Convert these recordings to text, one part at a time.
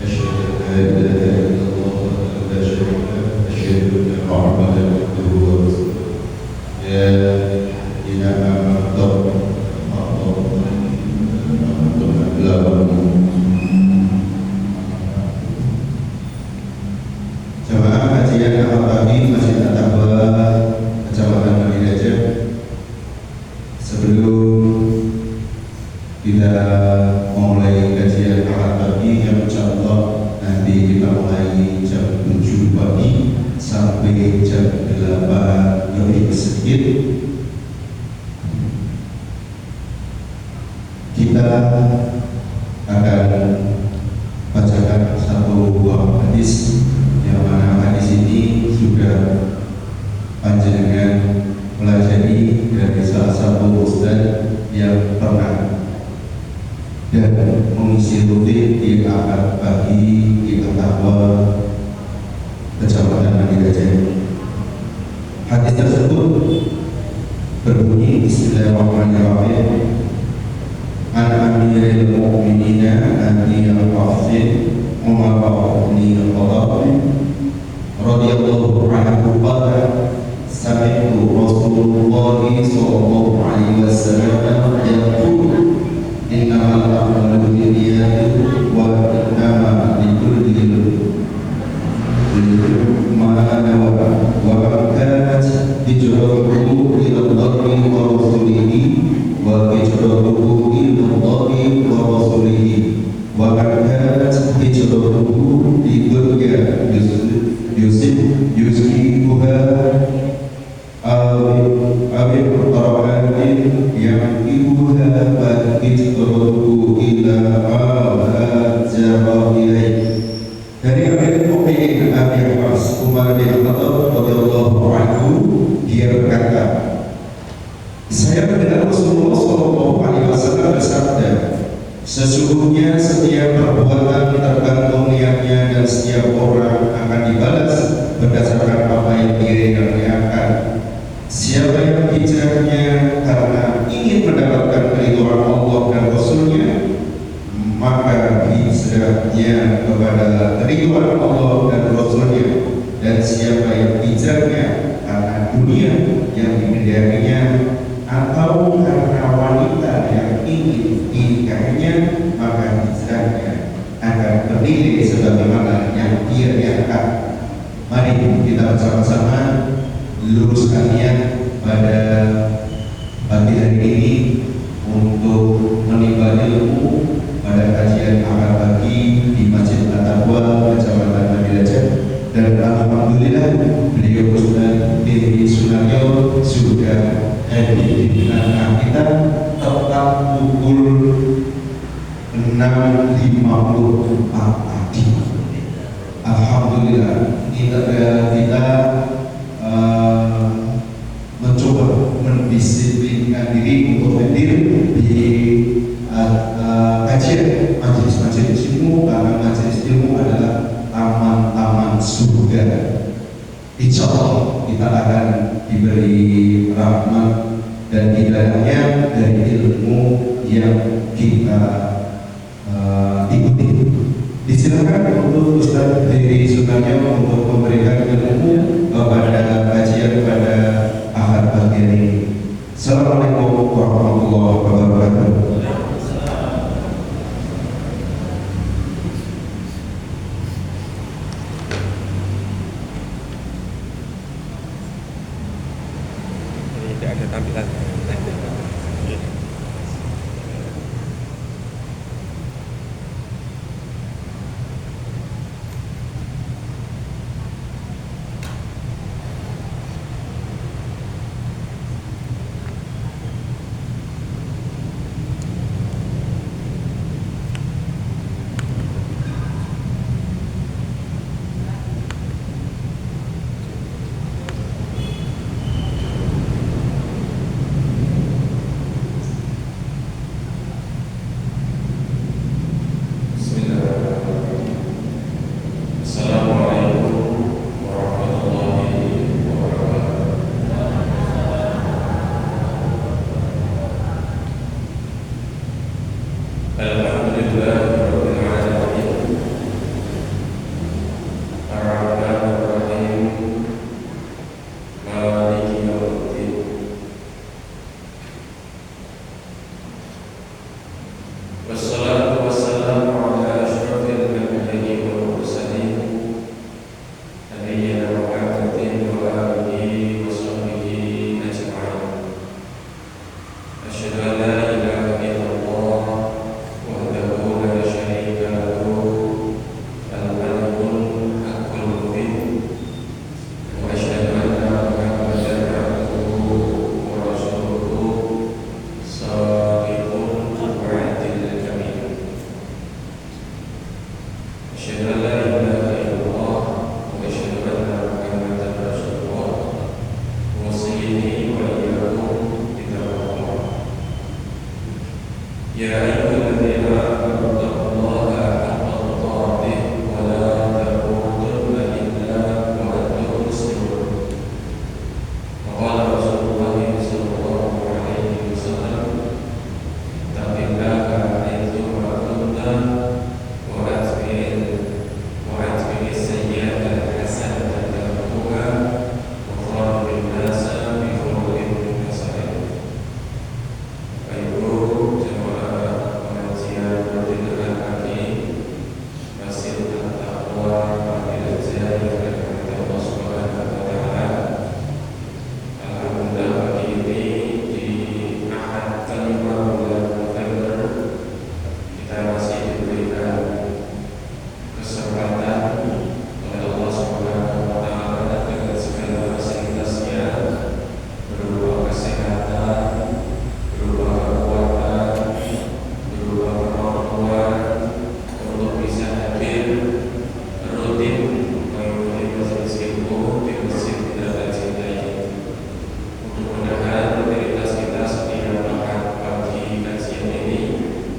أشهد أن لا إله إلا الله وحده لا شريك له أشهد أن محمدا عبده ورسوله يا الذين آمنوا اتقوا Jamaah kajian awal pagi Masjid At-Taqwa Kecamatan Madinajah. Sebelum kita memulai kajian awal pagi yang insyaallah nanti kita mulai jam 7 pagi sampai jam 8 lebih sedikit, kita akan bacakan satu buah hadis yang mana hadis ini sudah panjenengan pelajari dari salah satu ustaz yang pernah dan mengisi rutin di akad pagi di At-Taqwa Kecamatan Madinajah. Hadis tersebut berbunyi Bismillahirrahmanirrahim. An Amiril Mu'minina Abi Al-Qasim Umar bin Khattab radhiyallahu anhu qala sami'tu Rasulullah sallallahu alaihi wasallam yaqul innamal a'malu binniyati wa innama likulli ma nawa wa man kanat hijratuhu ila Allahi wa rasulihi wa hijratuhu ila Allahi wa rasulihi wa man kanat hijratuhu lidunya yusibuha awil qarabatin yaqibuha fa hijratuhu ila ma hajara ilaih. Dari Amirul Mukminin Abi Abbas Umar bin Khattab radhiyallahu anhu, dia berkata, saya mendengar Rasulullah sallallahu alaihi wasallam bersabda, sesungguhnya setiap perbuatan tergantung niatnya dan setiap orang akan dibalas berdasarkan apa yang dia niatkan. Siapa yang hijrahnya karena ingin mendapatkan keridhaan Allah dan Rasulnya, maka hijrahnya kepada keridhaan Allah dan Rasulnya. Dan siapa yang hijrahnya karena dunia yang dikehendaknya atau karena wanita yang ingin dinikahinya, maka hijrahnya akan bernilai sebagaimana yang dia niatkan. Mari kita bersama-sama luruskan niat pada pagi hari ini untuk menimba ilmu pada kajian awal pagi di Masjid At-Taqwa Kecamatan Madinajah. Dan alhamdulillah beliau Ustaz Diri Sunaryo sudah hadir di tengah kita tepat pukul 6.54 pagi. Alhamdulillah kita mencoba mendisiplinkan diri untuk hadir di kajian majelis ilmu, karena majelis ilmu adalah taman-taman surga. Insya Allah kita akan diberi rahmat dan hidayahnya dari ilmu yang kita ikuti. Disilakan untuk Ustaz Diri Sunaryo untuk memberikan ilmu pada kajian pada ahad pagi ini. Assalamualaikum warahmatullahi wabarakatuh. Ada tampilan. Alhamdulillah Rabbil Alamin. يا أيها الذين آمنوا اتقوا الله حق تقاته ولا تموتن إلا وأنتم مسلمون. وقال رسول الله صلى الله عليه وسلم: اتق الله حيثما كنت وأتبع السيئة الحسنة تمحها وخالق الناس بخلق حسن. Ibu jemaah pengajian berdirikan kaki Masjid At-Taqwa Pamir Jaya yang dirahmati Allah Subhanahu wa Ta'ala. Alhamdulillah pagi ini di Ahad kelima bulan November kita masih diberikan kesempatan oleh Allah Subhanahu wa Ta'ala dengan segala fasilitasnya berupa kesehatan, berupa kekuatan, berupa kemampuan untuk bisa hadir rutin mengikuti majelis ilmu di masjid kita cintai. Mudah-mudahan rutinitas kita setiap Ahad pagi kajian ini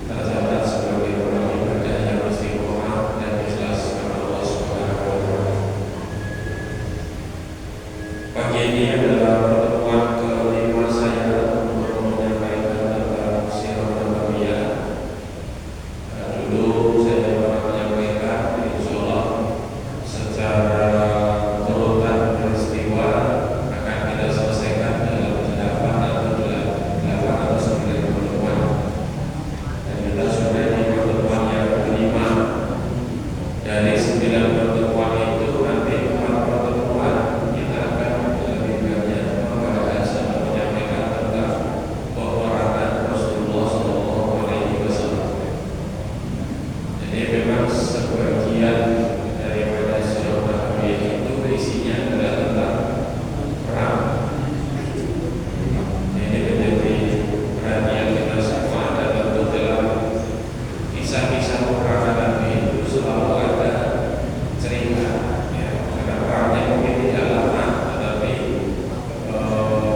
tercatat sebagai amal ibadah yang istiqomah dan ikhlas kepada Allah Subhanahu wa Ta'ala. Pagi ini adalah pertemuan kelima saya untuk menyampaikan tentang sirah nabawiyah. Dulu saya pernah menyampaikan, insyaallah secara urutan peristiwa akan kita selesaikan dalam 8 atau 9 pertemuan. Dan kita sudah di pertemuan yang kelima. Dari 9 pertemuan itu nanti 4 pertemuan kita akan lebih banyak membahas atau menyampaikan tentang peperangan Rasulullah Shallallahu Alaihi Wasallam. Jadi memang sebagian daripada sirah nabawiyah itu isinya adalah tentang perang. Ini menjadi perhatian kita semua, dan tentu dalam kisah-kisah peperangan Nabi itu selalu ada cerita, ya, karena perangnya mungkin tidak lama, tetapi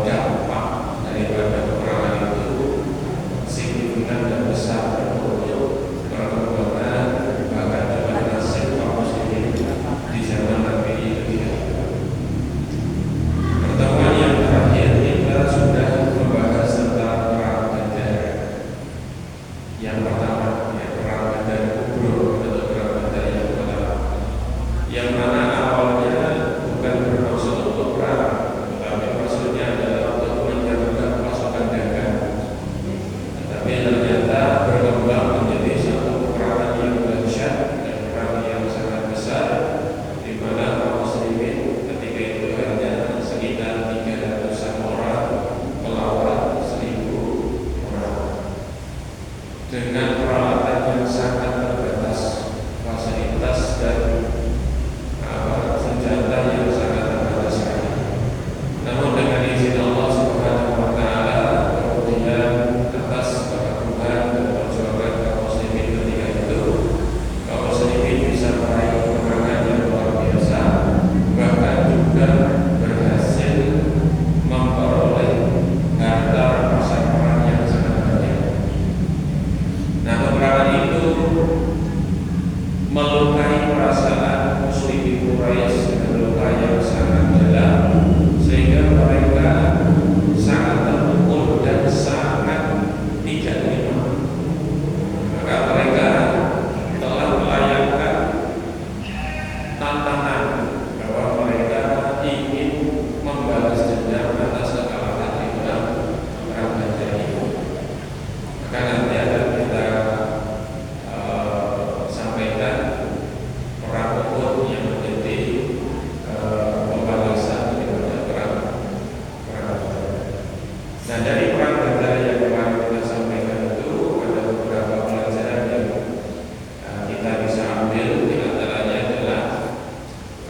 dampak daripada peperangan itu signifikan dan besar untuk perkembangan bahkan juga nasib kaum muslimin di zaman Nabi itu. Pertemuan yang terakhir kita sudah membahas tentang perang Badar. Yang pertama, ya, perang Badar Kubro atau perang Badar yang pertama, yang mana awalnya bukan bermaksud untuk perang, tetapi maksudnya adalah untuk menjaga pasukan dagang. Tetapi ternyata berkembang menjadi satu peperangan yang dahsyat dan perang yang sangat besar, di mana kaum muslimin ketika itu hanya sekitar 300-an orang melawan 1.000 orang dengan peralatan yang sangat terbatas, fasilitas dan senjata yang sangat terbatas sekali. Namun dengan izin Allah Subhanahu wa Ta'ala, kemudian atas keagungan dan perjuangan kaum muslimin ketika itu, kaum muslimin bisa meraih kemenangan yang luar biasa, bahkan juga berhasil memperoleh harta rampasan perang yang sangat banyak. Nah, peperangan itu melukai perasaan musyrikin Quraisy dengan luka yang sangat dalam, sehingga mereka sangat terpukul dan sangat tidak terima. Maka mereka telah melayangkan tantangan bahwa mereka ingin membalas dendam atas kekalahan di dalam perang Badar itu. Maka nanti akan kita sampaikan perang Uhud yang menjadi pembalasan daripada perang Badar. Nah, dari perang Badar yang kemarin kita sampaikan itu ada beberapa pelajaran yang kita bisa ambil. Di antaranya adalah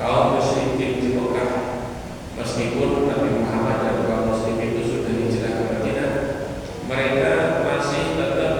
kaum musyrikin di Mekah, meskipun Nabi Muhammad dan kaum muslimin itu sudah hijrah ke Madinah, mereka masih tetap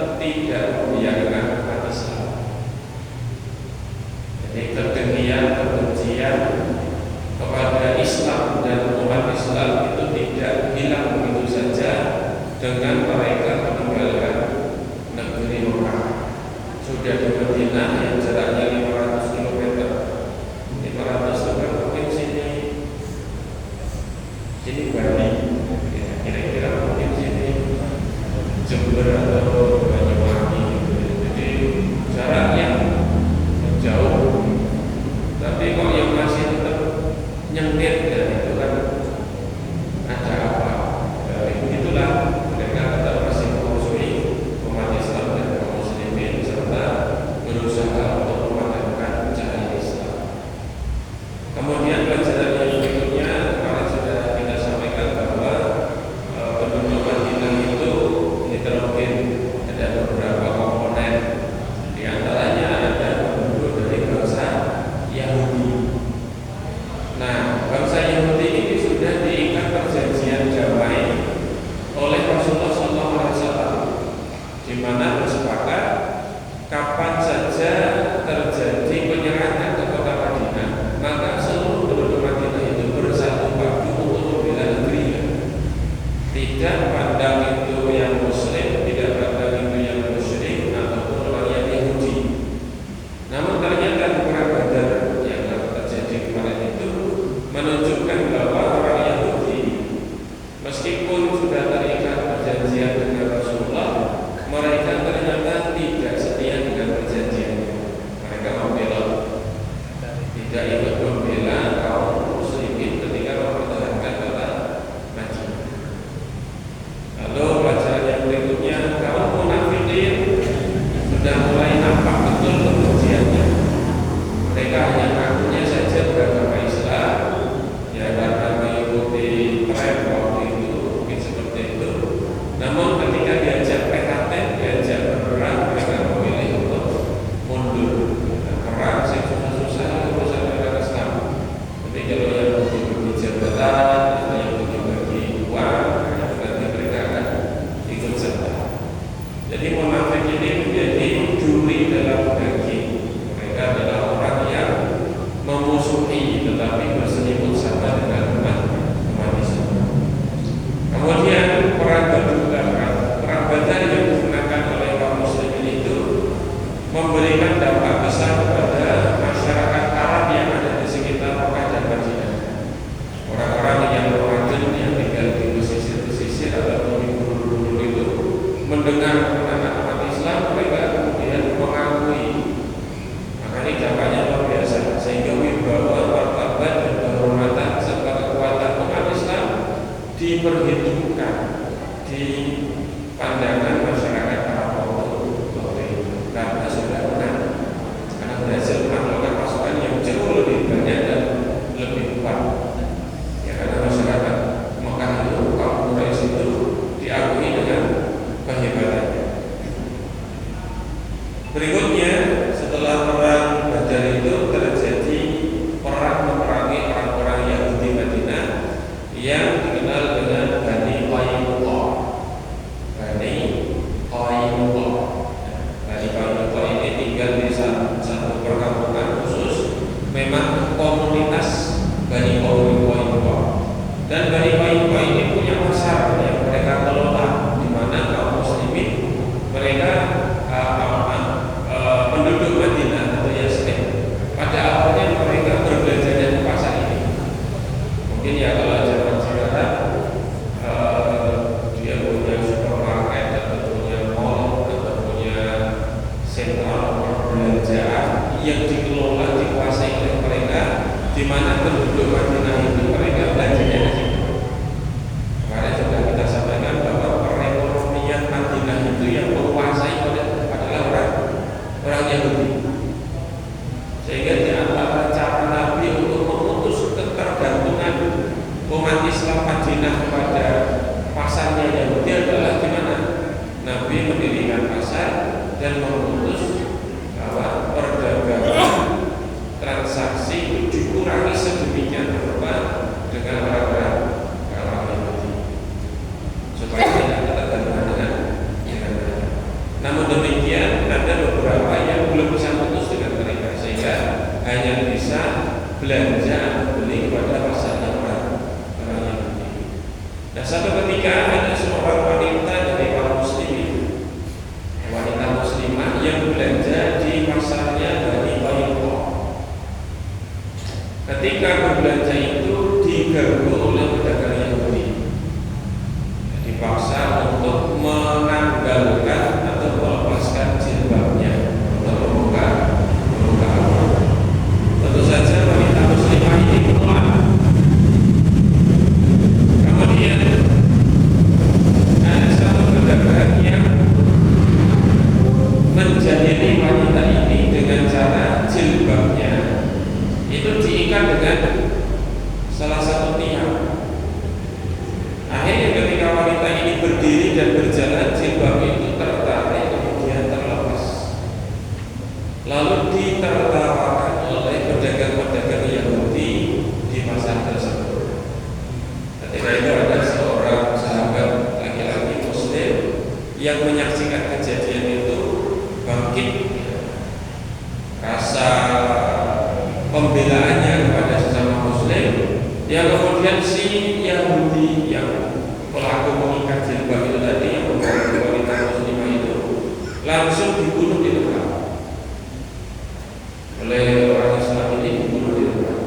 mana bersepakat kapan saja terjadi penyerangan ke kota Madinah, maka seluruh penduduk Madinah itu bersatu padu untuk membela negerinya. Tidak pandang itu yang Muslim, tidak pandang itu yang musyrik ataupun orang yang Yahudi. Namun ternyata perang Badar yang terjadi kemarin itu menunjukkan bahwa orang Yahudi meskipun sudah terikat perjanjian dengan Rasulullah, mereka ternyata tidak setia dengan perjanjiannya. Mereka membela, tidak ikut membela kaum muslimin ketika mempertahankan kota Madinah. Lalu pelajaran yang berikutnya, kaum munafikin sudah mulai nampak betul kebenciannya. Mereka hanya mengakunya saja beragama Islam, ya karena mengikuti tren waktu itu, mungkin seperti itu. Namun ketika diajak PKT, diajak berperang, mereka memilih untuk mundur. Perang sih susah-susah urusan negara Islam. Tapi kalau yang bagi jabatan, atau yang bagi uang, nanti mereka akan ikut serta. Jadi munafik ini menjadi juri dalam daging. Mereka adalah orang yang memusuhi tetapi berselimut sama dengan umat Islam. Kemudian perang Badar yang digunakan oleh kaum muslimin itu memberikan dampak besar kepada masyarakat Arab yang ada di sekitar Mekah dan Madinah. Orang-orang yang nomaden yang tinggal di pesisir atau di gunung-gunung itu mendengar umat Islam, mereka kemudian mengakui. Maka ini dampaknya luar biasa, sehingga wibawa, martabat dan kehormatan serta kekuatan umat Islam diperhitungkan di pandangan masyarakat Arab waktu itu, karena sudah menang, karena berhasil menaklukkan pasukan yang jauh lebih banyak dan lebih kuat. Ya, karena masyarakat Mekah itu, kaum Quraisy itu diakui dengan kehebatannya. Berikutnya, setelah perang Badar itu terjadi perang memerangi orang-orang Yahudi Madinah yang dikenal dengan Bani Qainuqa. Bani Qainuqa. Bani Qainuqa ini tinggal di satu perkampungan khusus, memang komunitas Bani Qainuqa. Dan Bani Qainuqa ini punya pasar yang mereka kelola, di mana kaum muslimin mereka penduduk Madinah atau Yasrib pada awalnya mereka berbelanja di pasar ini. Mungkin ya kalau zaman sekarang dia punya supermarket atau punya mall atau punya sentral perbelanjaan yang dikelola, dikuasai oleh mereka, di mana penduduk Madinah itu mereka belanjanya di situ. Kemarin sudah kita sampaikan bahwa perekonomian Madinah itu yang menguasai adalah orang Yahudi. Sehingga di antara cara Nabi untuk memutus ketergantungan umat Islam Madinah kepada pasarnya Yahudi adalah gimana? Nabi mendirikan pasar dan memutus bahwa perdagangan transaksi itu dikurangi sedemikian rupa dengan orang-orang Yahudi supaya tidak ketergantungan dengan mereka. Namun demikian ada beberapa yang belum bisa putus dengan mereka, sehingga hanya bisa belanja atau beli kepada pasarnya orang Yahudi. Nah, satu ketika ada seorang wanita dari kaum muslimin, wanita muslimah yang belanja di pasarnya Bani Qainuqa. Ketika berbelanja itu diganggu oleh pedagang Yahudi, dipaksa untuk menanggalkan atau melepaskan jilbabnya untuk membuka aurat. Tentu saja wanita muslimah ini menolak. Kemudian ada satu pedagang yang menjahili wanita ini dengan cara jilbabnya itu diikat dengan salah satu tiang langsung dibunuh di tempat oleh orang Islam ini, dibunuh di tempat.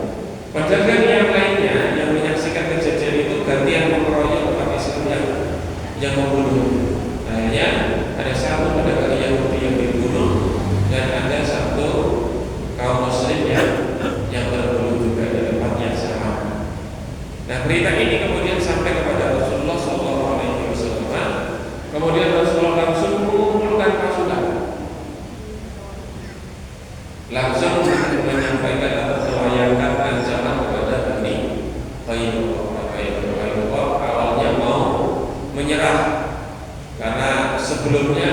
Padahal kan yang lainnya yang menyaksikan kejadian itu gantian mengeroyok umat Islam yang membunuh. Akhirnya ada satu pedagang Yahudi yang dibunuh dan ada satu kaum Muslim yang terbunuh juga di tempat yang sama. Nah, berita ini kemudian sampai kepada Rasulullah SAW. Kemudian Rasulullah langsung mengumpulkan pasukan, langsung menyampaikan atau melayangkan ancaman kepada Bani Qainuqa. Awalnya mau menyerah karena sebelumnya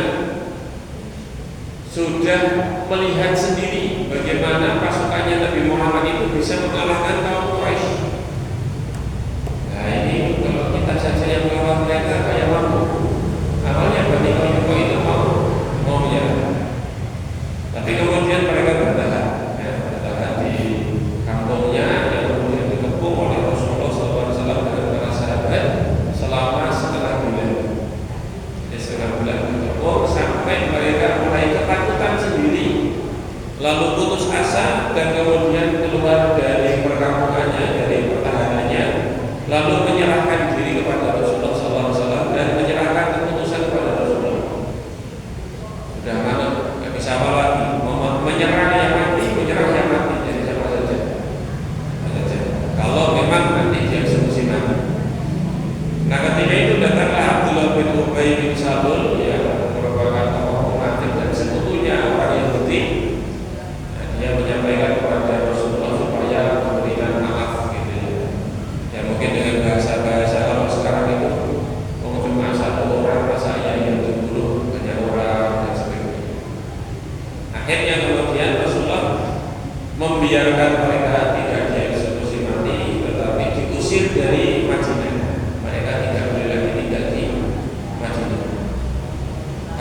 sudah melihat sendiri bagaimana pasukannya Nabi Muhammad itu bisa mengalahkan kaum Quraisy. Nah, ini kalau kita saja yang melawan mereka kayak mampu. Awalnya Bani Qainuqa itu mau menyerah, tapi kemudian mereka bertahan di kampungnya yang kemudian dikepung oleh Rasulullah SAW dan para sahabat selama setengah bulan. Jadi setengah bulan dikepung sampai mereka mulai ketakutan sendiri, lalu putus asa dan kemudian keluar dari perkampungannya, dari pertahanannya, lalu menyerahkan diri kepada Rasulullah SAW dan menyerahkan keputusan kepada Rasulullah. Sudah mana, nggak bisa apa lagi, menyerah yang mati, menyerah yang mati, jadi sama saja. Kalau memang nanti dia eksekusi mati. Nah, ketika itu datanglah Abdullah bin Ubay bin Salul yang merupakan tokoh munafik dan sekutunya orang Yahudi. Nah, dia menyampaikan kepada Rasulullah supaya memberikan maaf gitu. Ya mungkin dengan bahasa kalau sekarang itu cuma satu orang saya yang dibunuh, banyak orang dan sebagainya. Akhirnya kemudian Rasulullah membiarkan mereka tidak dieksekusi mati, tetapi diusir dari Madinah. Mereka tidak boleh lagi tinggal di Madinah.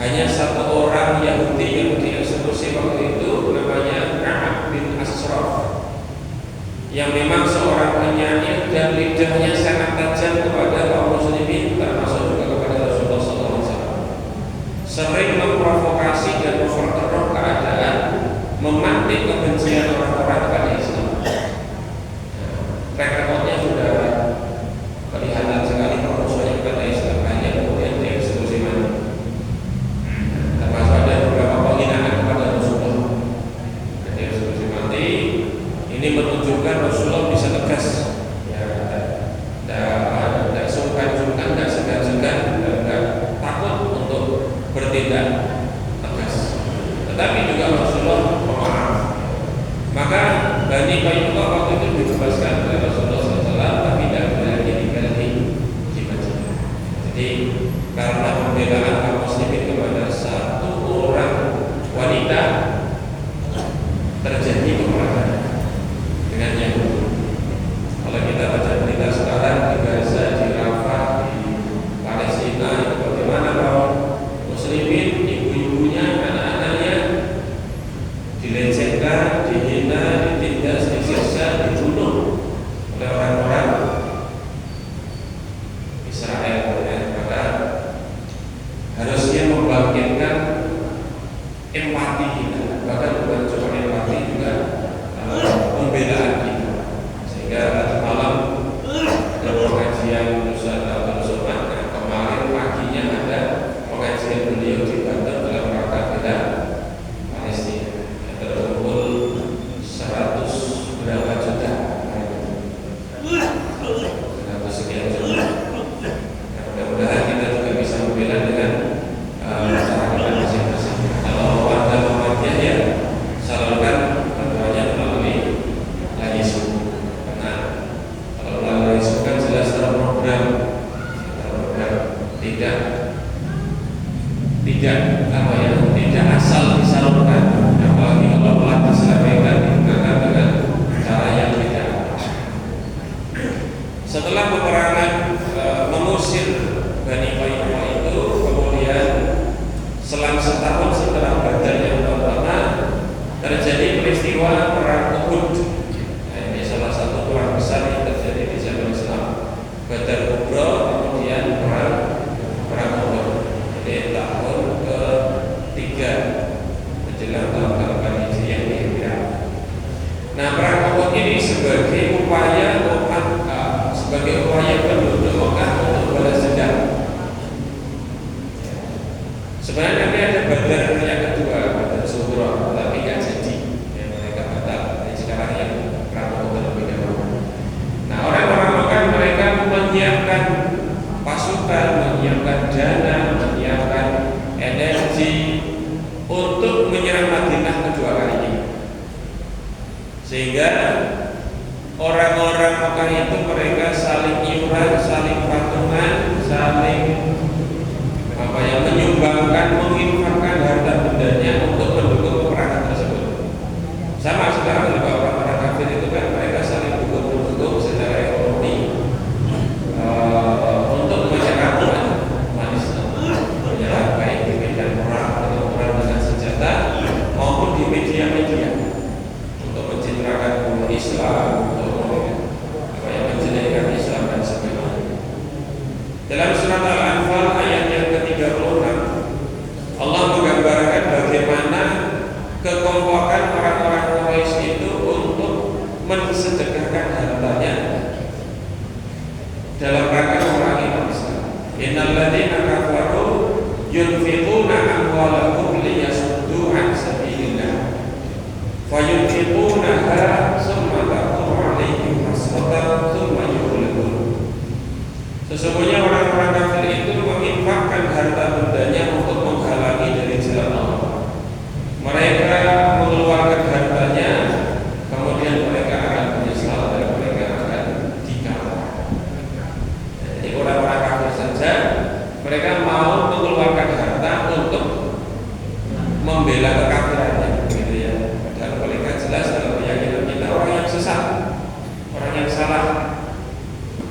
Hanya satu orang Yahudi yang dieksekusi waktu itu namanya Ka'ab bin Ashraf, yang memang seorang penyair dan lidahnya sangat tajam kepada kaum muslimin, termasuk juga kepada Rasulullah SAW. Sering memprovokasi dan memperkeruh keadaan, memantik kebencian orang-orang kepada Islam. Track recordnya sudah kelihatan sekali permusuhannya kepada Islam, hanya kemudian dieksekusi mati. Termasuk ada beberapa penghinaan kepada Rasulullah. Jadi eksekusi mati ini menunjukkan Rasulullah bisa tegas, tidak sungkan-sungkan, tidak segan-segan, tidak takut untuk bertindak tegas. Tetapi juga Rasulullah pemaaf. Maka Bani Qainuqa waktu itu dibebaskan oleh Rasulullah SAW, tapi tidak lagi tinggal di Madinah. Jadi karena pembelaan kaum muslimin kepada satu orang wanita, terjadi peperangan dengan Yahudi. Kalau kita baca berita sekarang di Gaza, di Rafah, di Palestina, itu bagaimana kaum muslimin, ibu-ibunya, anak-anaknya dilecehkan, dihina, ditindas, disiksa, dibunuh oleh orang-orang Israel. Maka harusnya membangkitkan empati kita, bahkan bukan cuma empati, juga pembelaan kita. Sehingga tadi malam ada pengajian Ustaz Abdul Somad. Nah, kemarin paginya ada pengajian beliau di Banten dalam rangka bela Palestina. Terkumpul 100 berapa juta, 100 sekian juta. Nah, mudah-mudahan kita juga bisa membela dengan cara kita masing-masing. Kalau warga Muhammadiyah Sehingga orang-orang Mekah itu mereka saling iuran, saling patungan, saling menyumbangkan, menginfakkan harta bendanya untuk mendukung peperangan tersebut. Sama sekarang juga orang-orang kafir itu kan mereka saling dukung secara ekonomi untuk menjaga umat Islam, baik di medan perang atau perang dengan senjata maupun di media-media untuk mencitrakan umat Islam, menjelekan Islam dan sebagainya. Dalam surat Al-Anfal ayat yang ke-36 Allah menggambarkan bagaimana kekompakan orang-orang Quraisy itu untuk mensedekahkan hartanya dalam rangka memerangi umat Islam. Innal ladzina kafaru yunfiquna amwalahum liyasuddu an sabilillah fayunfiqunaha summa taqulu 'alaihim hasratan summa yughlabun. Sesungguhnya orang-orang kafir itu menginfakkan harta bendanya untuk menghalangi dari jalan Allah. Mereka mengeluarkan hartanya, kemudian mereka akan menyesal dan mereka akan dikalah. Jadi orang-orang kafir saja mereka mau mengeluarkan harta untuk membela kekafirannya, gitu ya. Dan mereka jelas dalam keyakinan kita orang yang sesat, orang yang salah,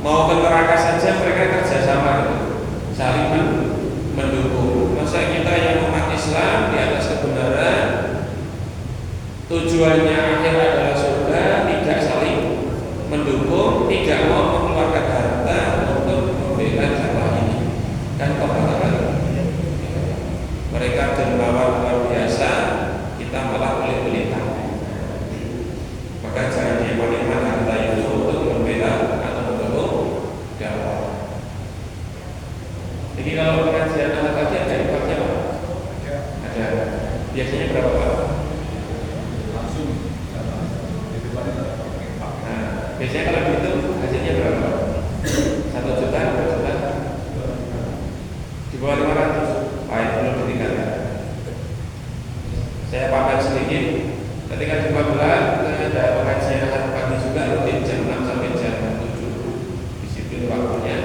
mau ke neraka saja mereka kerjasama, saling mendukung. Masa kita yang umat Islam di atas kebenaran, tujuannya akhir adalah surga, tidak saling mendukung, tidak mau mengeluarkan harta untuk membela dakwah ini. Dan kebenaran mereka dermawan luar biasa, kita malah pelit-pelitan. Maka jangan dihemat-hemat harta itu untuk membela atau mendukung dakwah. Jadi kalau pengajian anak lagi ada impaknya Pak? Ada. Biasanya berapa Pak? Nah, biasanya kalau begitu hasilnya berapa Pak? 1 juta, 2 juta? Di bawah 500? Pak, itu belum ditinggalkan. Saya pamer sedikit. Ketika di Magelang ada pengajian anak pagi juga rutin jam 6 sampai jam 7. Di situ waktunya.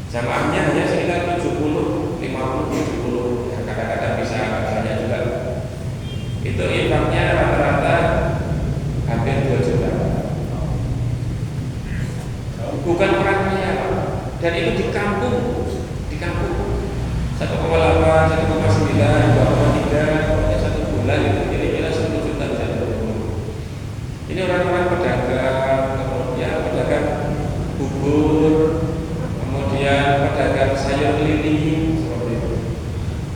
Jamaahnya hanya sekitar 70, 50, 70. Ya, kadang-kadang bisa banyak juga. Itu infaknya rata-rata hampir 2 juta. Bukan orang kaya, dan itu di kampung, 1,8, 1,9, 2,3, pokoknya 1 bulan itu kira-kira 1 juta jatuh. Ini orang-orang pedagang, kemudian pedagang bubur, kemudian pedagang sayur keliling seperti itu.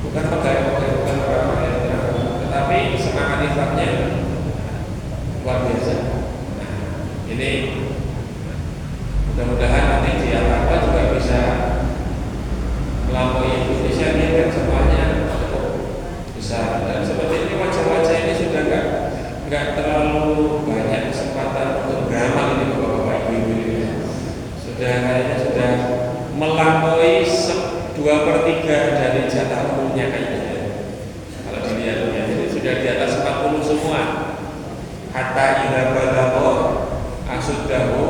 Bukan pegawai, bukan orang-orang yang terang, tetapi semangat infaknya luar biasa. Nah, ini mudah-mudahan nanti di Jakarta juga bisa melampaui Indonesia. Ini kan semuanya cukup besar, dan seperti ini wajah-wajah ini sudah nggak terlalu banyak kesempatan untuk beramal ini bapak-bapak ibu-ibu. Kayaknya sudah melampaui 2/3 dari jatah umumnya kayaknya. Kalau dilihat ya, jadi sudah di atas 40 semua. Hatta idza balagha asuddahu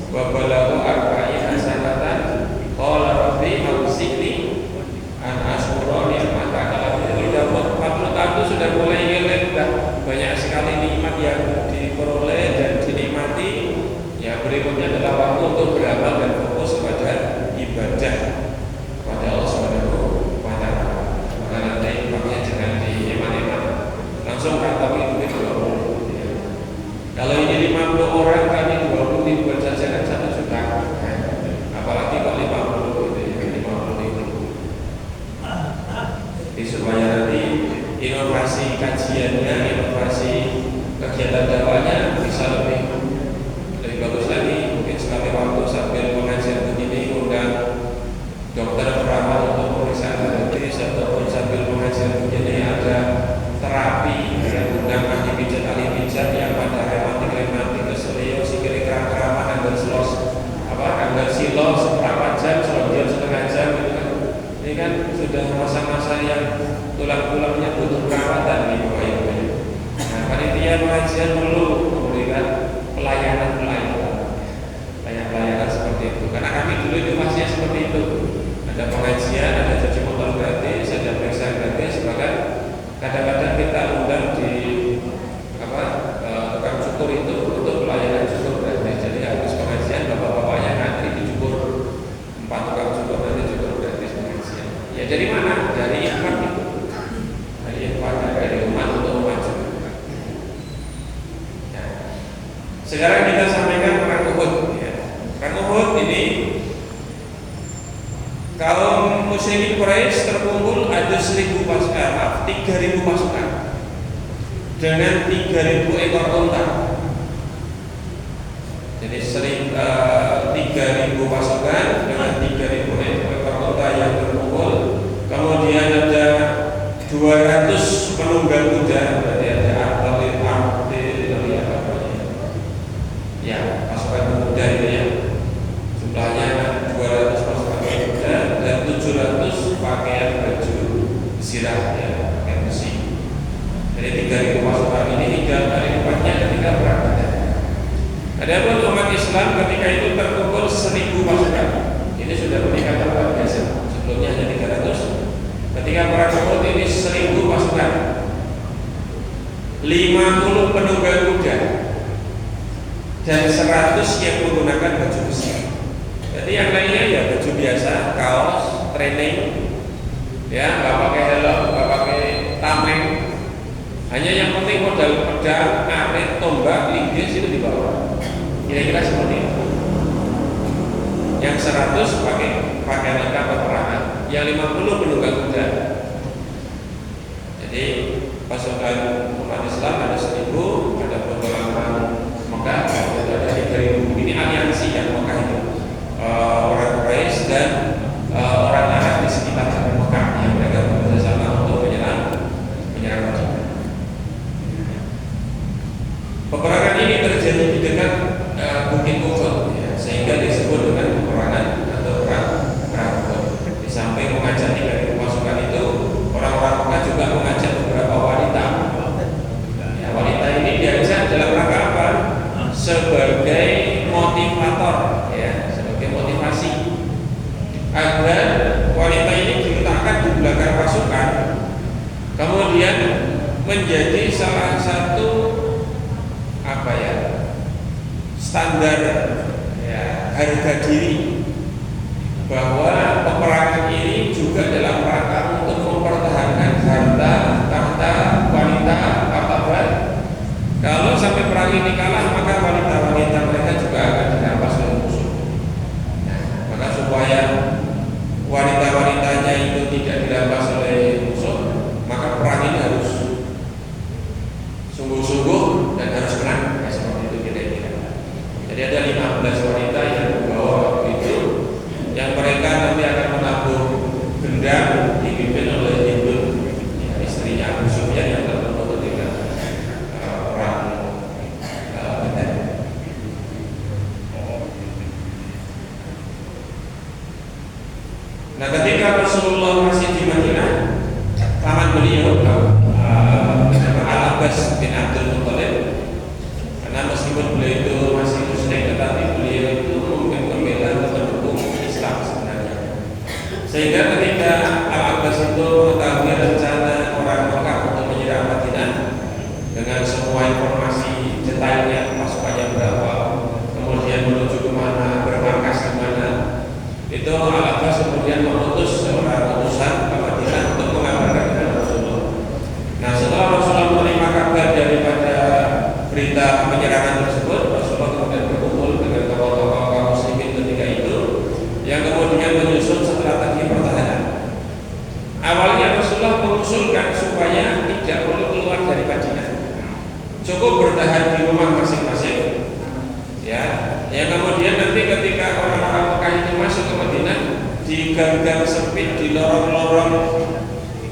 wa balagha arba'ina sanatan qala rabbi awzi'ni an ashkura ni'mataka allati an'amta 40 tahun itu sudah mulai ngiler, sudah banyak sekali nikmat yang diperoleh dan dinikmati. Ya, berikutnya adalah waktu untuk beramal dan fokus kepada ibadah kepada Allah Subhanahu wa Ta'ala. Maka nanti makanya jangan dihemat-hemat, langsung kata itu 20. Ya. Kalau ini 50 orang kali 20 ribuan saja kan 1 juta. Apalagi kalau 50 itu ya, 50 ribu. Jadi supaya nanti inovasi kajiannya, inovasi kegiatan dakwahnya bisa lebih bagus lagi. Mungkin sekali waktu sambil pengajian begini undang dokter perawat untuk pemeriksaan gratis, ataupun sambil pengajian begini ada terapi yang undang ahli pijat yang pada rematik, keselio, sikil, kerang-kerangan, dan selos anggar silo seberapa jam, selonjor setengah jam gitu kan. Ini kan sudah masa-masa yang tulang-tulangnya butuh perawatan nih Bapak Ibu. Nah, panitia pengajian perlu 3.000 pasukan dengan 3.000 ekor unta. Jadi 3.000 pasukan dengan 3.000 ekor unta yang berkumpul. Kemudian ada 200 penunggang kuda, berarti ada ya pasukan kuda itu ya, jumlahnya 200 pasukan kuda dan 700 pakaian baju sirah ya, pakaian besi. Jadi 3.000 pasukan ini 3 kali lipatnya ketika perang Badar. Adapun umat Islam ketika itu terkumpul 1.000 pasukan. Ini sudah peningkatan luar biasa. Sebelumnya hanya 300. Ketika perang Uhud ini 1.000 pasukan, 50 penunggang kuda dan 100 yang menggunakan baju besi. Jadi yang lainnya ya baju biasa, kaos, training, ya nggak pakai helm, nggak pakai tameng. Hanya yang penting modal pedang, arit, tombak, linggis itu dibawa. Kira-kira seperti itu. Yang 100 pakai pakaian lengkap peperangan, yang 50 penunggang kuda. Jadi pasukan umat Islam ada 1.000, ada pengalaman Mekah, ada 3.000. Ini aliansi yang Mekah itu, orang Quraisy dan orang Arab di sekitar Mekah yang mereka bekerjasama untuk menyerang Madinah. Peperangan ini terjadi di dekat Bukit Uhud, ya, sehingga disebut dengan peperangan atau perang Uhud. Di samping mengajak 3.000 pasukan itu, orang-orang Mekah juga mengajak beberapa wanita. Ya, wanita ini diajak dalam rangka apa? Sebagai motivator, ya, sebagai motivasi agar wanita ini diletakkan di belakang pasukan, kemudian menjadi salah satu apa ya, standar ya, harga diri bahwa peperangan ini juga dalam rangka untuk mempertahankan harta tahta wanita martabat. Kalau sampai perang ini kalah, maka wanita-wanita mereka juga akan dirampas oleh musuh. Nah, maka supaya wanita-wanitanya itu tidak dirampas oleh musuh, maka perang ini harus sungguh-sungguh dan harus menang. Ya, seperti itu kira-kira. Jadi ada 15 wanita yang membawa waktu itu, yang mereka nanti akan menabuh gendang dipimpin oleh Hindun, ya, istrinya Abu Sufyan yang tertentu ketika perang Badar. Nah, ketika Rasulullah masih di Madinah, paman beliau Al-Abbas bin Abdul Muttalib, karena meskipun beliau itu masih Muslim, tetapi beliau itu mungkin membela dan mendukung Islam sebenarnya. Sehingga ketika Al-Abbas itu mengetahui rencana orang Mekah untuk menyerang Madinah dengan semua informasi detailnya, pasukannya berapa, kemudian menuju kemana, bermarkas di mana, itu Al-Abbas kemudian mengutus seorang utusan ke Madinah untuk mengabarkan kepada Rasulullah. Nah, setelah Rasulullah menerima kabar daripada berita penyerangan tersebut, Rasulullah kemudian berkumpul dengan tokoh-tokoh kaum muslimin ketika itu, yang kemudian menyusun strategi pertahanan. Awalnya Rasulullah mengusulkan supaya tidak perlu keluar dari Madinah, cukup bertahan di rumah masing-masing. Ya, yang kemudian nanti ketika orang-orang Mekah itu masuk ke Madinah, di gang-gang sempit, di lorong-lorong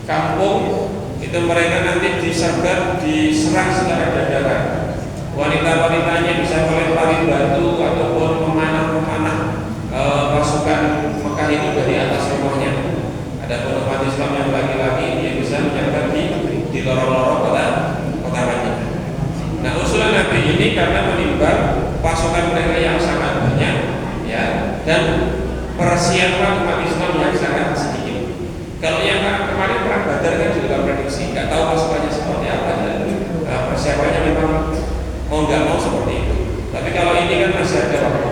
kampung, itu mereka nanti disergap, diserang secara dadakan. Wanita-wanitanya bisa melempari batu ataupun memanah-memanah pasukan Mekah itu dari atas rumahnya. Ada umat Islam yang laki-laki dia bisa menyergap di lorong-lorong kota Madinah. Nah, usulan Nabi ini karena menimbang pasukan mereka yang sangat banyak, ya, dan persiapan umat Islam yang sangat sedikit. Kalau yang kemarin perang Badar kan juga prediksi, nggak tahu pasukannya seperti apa, dan persiapannya memang mau nggak mau seperti itu. Tapi kalau ini kan masih ada waktu.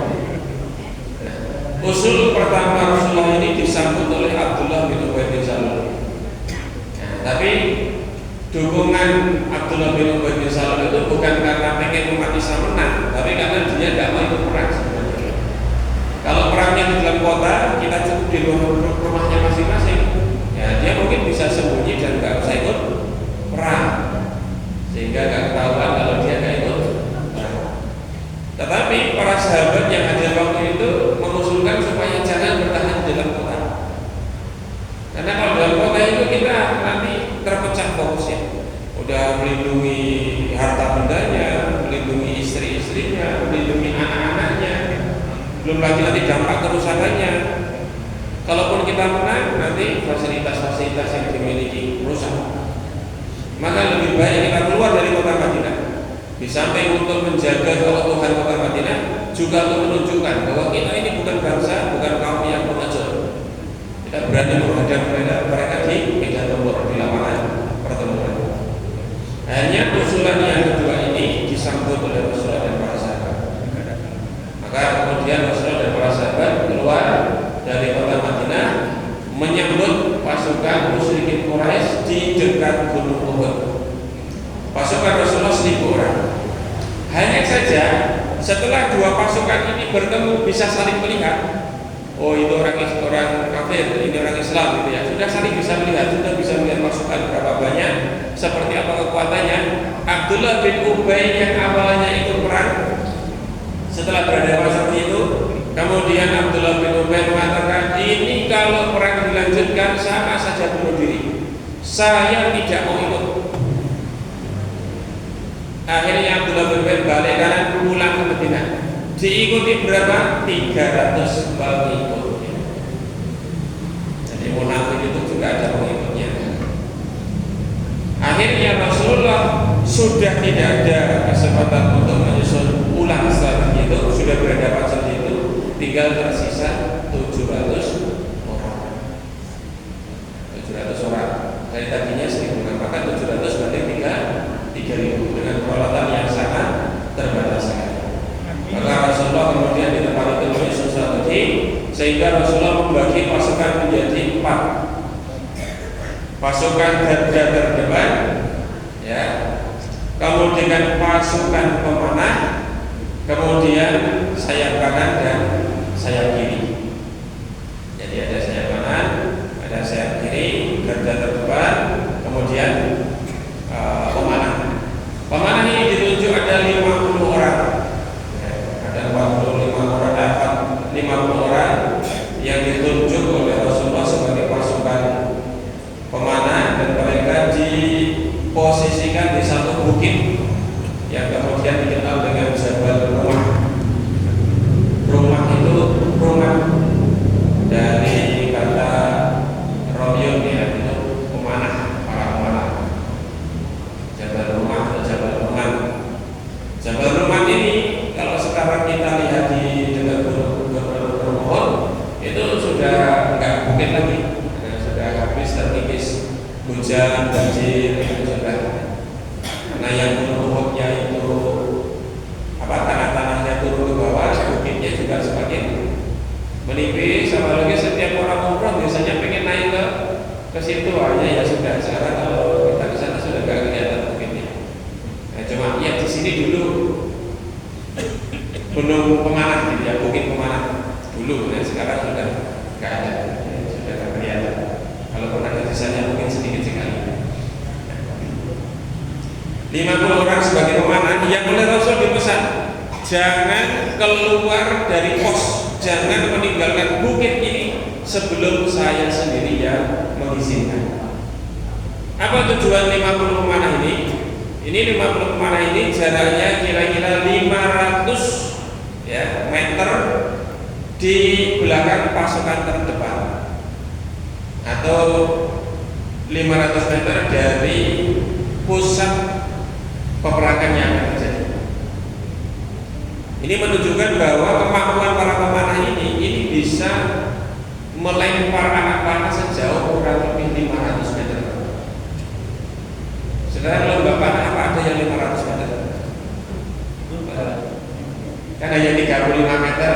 Usul pertama Rasulullah ini disambut oleh Abdullah bin Ubay bin Salul. Nah, tapi dukungan Abdullah bin Ubay bin Salul itu bukan karena pengen umat Islam menang, tapi karena dia nggak mau ikut perang sebenarnya. Kalau perangnya di dalam kota, kita cukup di rumahnya masing-masing. Ya, dia mungkin bisa sembunyi dan nggak usah ikut fokus ya. Udah melindungi harta bendanya, melindungi istri-istrinya, melindungi anak-anaknya, belum lagi nanti dampak kerusakannya. Kalaupun kita menang, nanti fasilitas-fasilitas yang dimiliki rusak. Maka lebih baik kita keluar dari kota Madinah. Di samping untuk menjaga keutuhan kota Madinah, juga untuk menunjukkan bahwa kita ini bukan bangsa, bukan kaum yang pengacau. Kita berani menghadap mereka di medan tempur, di lapangan pertempuran. Hanya usulan yang kedua ini disambut oleh Rasulullah dan para sahabat. Maka kemudian Rasulullah dan para sahabat keluar dari kota Madinah menyambut pasukan musyrikin Quraisy di dekat Gunung Uhud. Pasukan Rasulullah 1.000 orang. Hanya saja setelah dua pasukan ini bertemu bisa saling melihat. Oh itu orang kafir, ini orang Islam gitu ya. Sudah saling bisa melihat, sudah bisa melihat pasukan berapa banyak, seperti apa kekuatannya. Abdullah bin Ubay yang awalnya ikut perang, setelah berhadapan seperti itu, kemudian Abdullah bin Ubay mengatakan, ini kalau perang dilanjutkan sama saja bunuh diri. Saya tidak mau ikut. Akhirnya Abdullah bin Ubay balik kanan pulang ke Madinah. Diikuti berapa? 300 pengikutnya. Jadi munafik itu juga ada pengikutnya. Akhirnya Rasulullah sudah tidak ada kesempatan untuk menyusun ulang strategi itu, sudah berhadapan seperti itu, tinggal tersisa 700 orang. 700 orang. Dari tadinya 1.000, maka 700 banding 3.000 dengan peralatan yang sangat terbatas. Maka Rasulullah kemudian di tempat itu menyusun strategi, sehingga Rasulullah membagi pasukan menjadi 4. Pasukan garda terdepan, ya, kemudian pasukan pemanah, kemudian sayap kanan dan sayap kiri. Jadi ada sayap kanan, ada sayap kiri, garda terdepan, kemudian pemanah. Pemanah ini ditunjuk ada 50 orang. 50 orang yang ditunjuk oleh Rasulullah sebagai pasukan pemanah, dan mereka diposisikan di satu bukit yang kemudian dikenal dengan Jabal Rumah. Rumah itu rumah dari kata Romyon ya, itu pemanah, para pemanah. Jabal Rumah atau Jabal Rumah. Jabal Rumah ini kalau sekarang kita lihat di dekat gunung itu sudah enggak bukit lagi, sudah habis terkikis hujan, banjir, itu sudah. Karena yang gunung-gunungnya itu tanah-tanahnya turun ke bawah, bukitnya juga semakin menipis. Sama lagi setiap orang umroh biasanya pengen naik ke situ aja, ya sudah. Sekarang kalau kita ke sana sudah enggak kelihatan bukitnya. Cuma ya di sini dulu gunung pemanah gitu ya, bukit pemanah dulu, dan sekarang sudah nggak ada, sudah nggak kelihatan. Kalau pernah ke sana mungkin sedikit sekali. 50 orang sebagai pemanah yang oleh Rasul dipesan, jangan keluar dari pos, jangan meninggalkan bukit ini sebelum saya sendiri yang mengizinkan. Apa tujuan 50 pemanah ini? Ini 50 pemanah ini jaraknya kira-kira 500 ya, meter di belakang pasukan terdepan, atau 500 meter dari pusat peperangan yang akan terjadi. Ini menunjukkan bahwa kemampuan para pemanah ini bisa melempar anak panah sejauh kurang lebih 500 meter. Sekarang lomba panah apa ada yang 500 meter? Kan hanya 35 meter,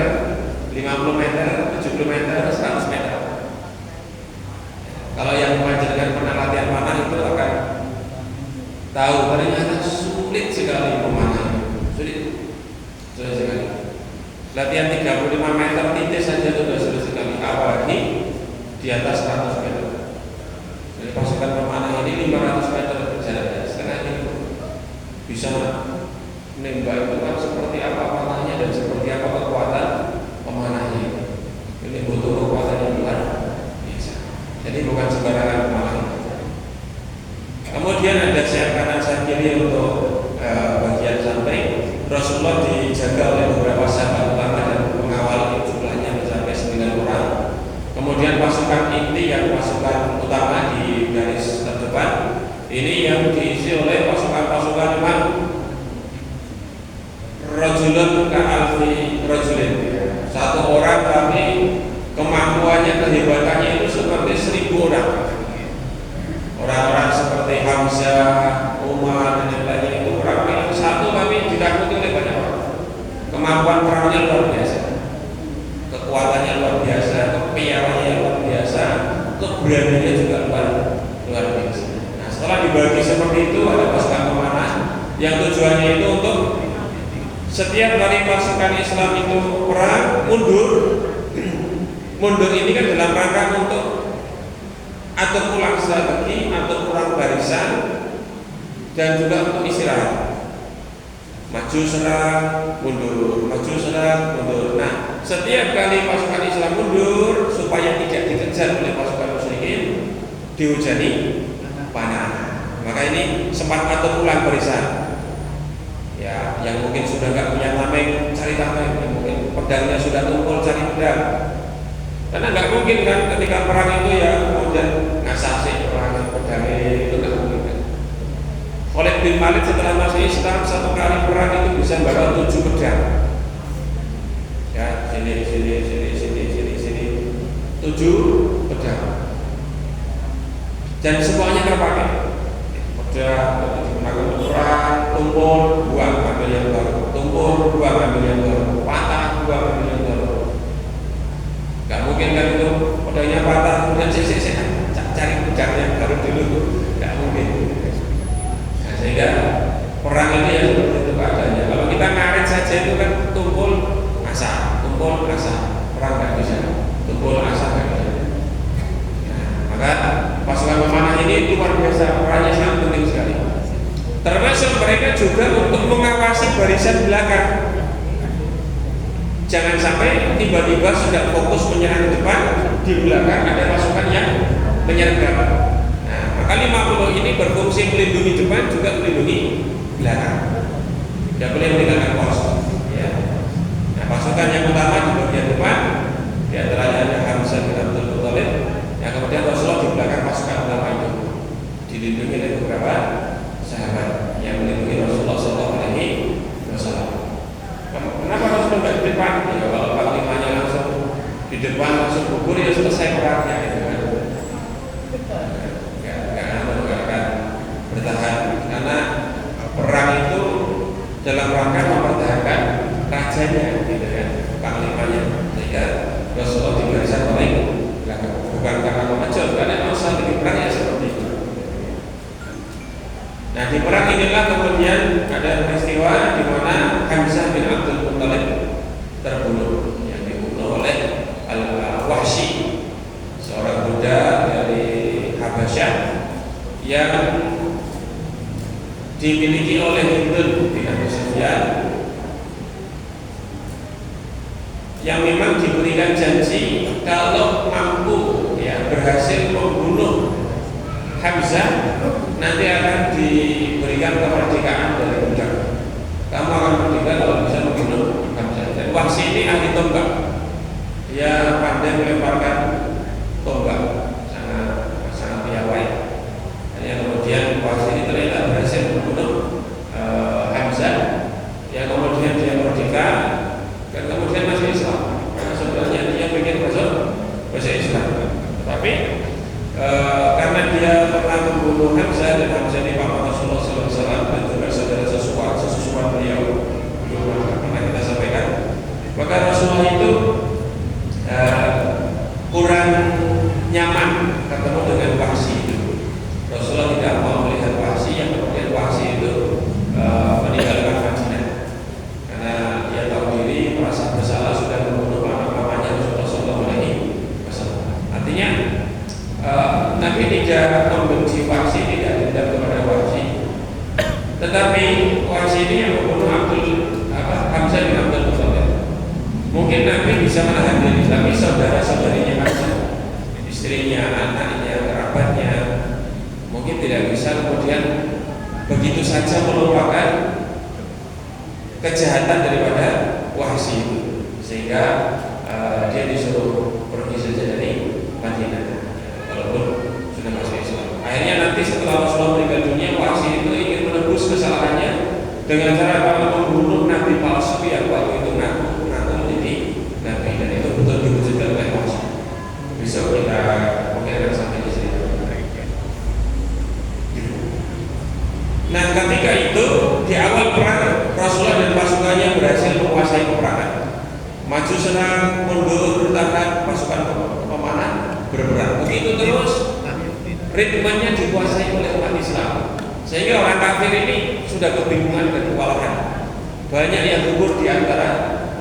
50 meter, 70 meter, 100 meter. Kalau yang mengajarkan pernah latihan panah itu akan tahu ternyata sulit sekali memanah. Sulit sekali. Latihan 35 meter titis saja sudah sulit sekali, apalagi di atas 100 meter. Jadi pasukan pemanah ini 500 meter jaraknya, setengah itu bisa menembak itu kan seperti apa panahnya dan seperti apa kekuatan pemanahnya. Ini butuh kekuatan yang luar biasa. Jadi bukan sembarangan pemanah. Kemudian kemudian ada sayap kanan sayap kiri untuk bagian samping. Rasulullah dijaga oleh beberapa sahabat utama dan pengawal, jumlahnya mencapai 9 orang. Kemudian pasukan inti yang pasukan utama di garis terdepan ini yang diisi oleh pasukan-pasukan memang rajulun ka'alfi rajulin. Satu orang tapi kemampuannya, kehebatannya itu seperti 1000 orang. Orang-orang seperti Hamzah, Umar dan lain-lain itu orang yang satu tapi ditakuti oleh banyak orang. Kemampuan perangnya luar biasa, kekuatannya luar biasa, kepiawannya luar biasa, keberaniannya juga luar biasa. Nah, setelah dibagi seperti itu, ada pasukan pemanah yang tujuannya itu untuk setiap kali pasukan Islam itu perang mundur. Mundur ini kan dalam rangka untuk atau pulang strategi atau pulang barisan dan juga untuk istirahat. Maju serang, mundur, maju serang, mundur. Nah, setiap kali pasukan Islam mundur supaya tidak dikejar oleh pasukan musyrikin, dihujani panah. Maka ini sempat atau pulang barisan. Ya, yang mungkin sudah nggak punya tameng, cari tameng. Yang mungkin pedangnya sudah tumpul, cari pedang. Karena nggak mungkin kan ketika perang itu ya kemudian ngasah sih orang pedangnya itu nggak mungkin. Khalid bin Walid setelah masuk Islam satu kali perang itu bisa bawa 7 pedang. Ya, sini 7 pedang. Dan semuanya terpakai. Pedang digunakan untuk perang, tumpul, buang ambil yang baru, tumpul, buang ambil yang baru, patah, buang ambil yang baru. Gak mungkin kan itu pedangnya patah kemudian cari pedangnya baru dulu, gak mungkin. Nah, sehingga perang ini ya seperti itu keadaannya. Kalau kita ngaret saja itu kan tumpul asah, perang gak bisa, tumpul asah gak bisa. Nah, maka pasukan pemanah ini luar biasa, perannya sangat penting sekali. Termasuk mereka juga untuk mengawasi barisan belakang. Jangan sampai tiba-tiba sudah fokus menyerang ke depan, di belakang ada pasukan yang menyergap. Nah, maka 50 ini berfungsi melindungi depan juga melindungi belakang. Tidak boleh meninggalkan pos. Ya. Nah, pasukan yang utama di bagian depan, di antaranya ada Hamzah bin Abdul Muthalib. Yang kemudian Rasulullah di belakang pasukan utama itu dilindungi oleh beberapa sahabat yang melindungi Rasulullah SAW. Kenapa harus tidak di depan? Ya, kalau panglimanya langsung di depan langsung gugur ya selesai perangnya gitu kan. Nggak akan bertahan karena perang itu dalam rangka mempertahankan rajanya gitu kan, panglimanya. Sehingga Rasulullah di barisan paling belakang, bukan karena memecah, karena memang strategi perang ya seperti itu. Nah, di perang inilah kemudian ada peristiwa di mana Hamzah bin Abdul Muthalib terbunuh, yang dibunuh oleh Al-Wahsy, seorang budak dari Habasyah yang dimiliki oleh Hindun bin Abi Sufyan, yang memang diberikan janji kalau mampu ya berhasil membunuh Hamzah nanti akan diberikan kemerdekaan dari budak. Kamu akan merdeka kalau bisa membunuh Hamzah. Dan Wahsy ini ahli tombak, dia pandai melemparkan tombak, sangat piawai. Dan yang kemudian Wahsy ini ternyata berhasil membunuh Hamzah, yang kemudian dia merdeka dan kemudian masuk Islam. Karena sebenarnya dia ingin masuk Islam, tapi karena dia pernah membunuh Hamzah dan Hamzah ini Bapak Rasulullah SAW dan juga saudara sesuatu beliau pernah kita sampaikan, maka Rasulullah itu kurang nyaman ketemu dengan Wahsy itu. Rasulullah tidak mau melihat Wahsy, yang kemudian Wahsy itu meninggalkan Madinah karena dia tahu diri, merasa bersalah sudah membunuh paman-pamannya Rasulullah SAW. Artinya Nabi tidak membenci Wahsy, tidak dendam kepada Wahsy, tetapi Wahsy ini yang membunuh Hamzah bin Abdul Muthalib. Mungkin Nabi bisa menahan diri, tapi saudara-saudarinya Hamzah, istrinya, anaknya, kerabatnya, mungkin mungkin tidak bisa kemudian begitu saja melupakan kejahatan daripada Wahsy itu, sehingga dia disuruh pergi saja dari Madinah walaupun sudah masuk Islam. Akhirnya nanti setelah Rasulullah meninggal dunia, Wahsy itu ingin menebus kesalahannya dengan cara membunuh nabi palsu yang waktu itu ngaku menjadi nabi, dan itu betul diwujudkan oleh Wahsy. Besok kita mungkin akan sampai di sini. Nah, ketika itu di awal perang Rasulullah dan pasukannya berhasil menguasai peperangan. Maju serang, mundur, bertahan, pasukan pemanah berperang. Begitu terus, ritmenya dikuasai oleh umat Islam. Sehingga orang kafir ini sudah kebingungan dan kewalahan. Banyak yang gugur di antara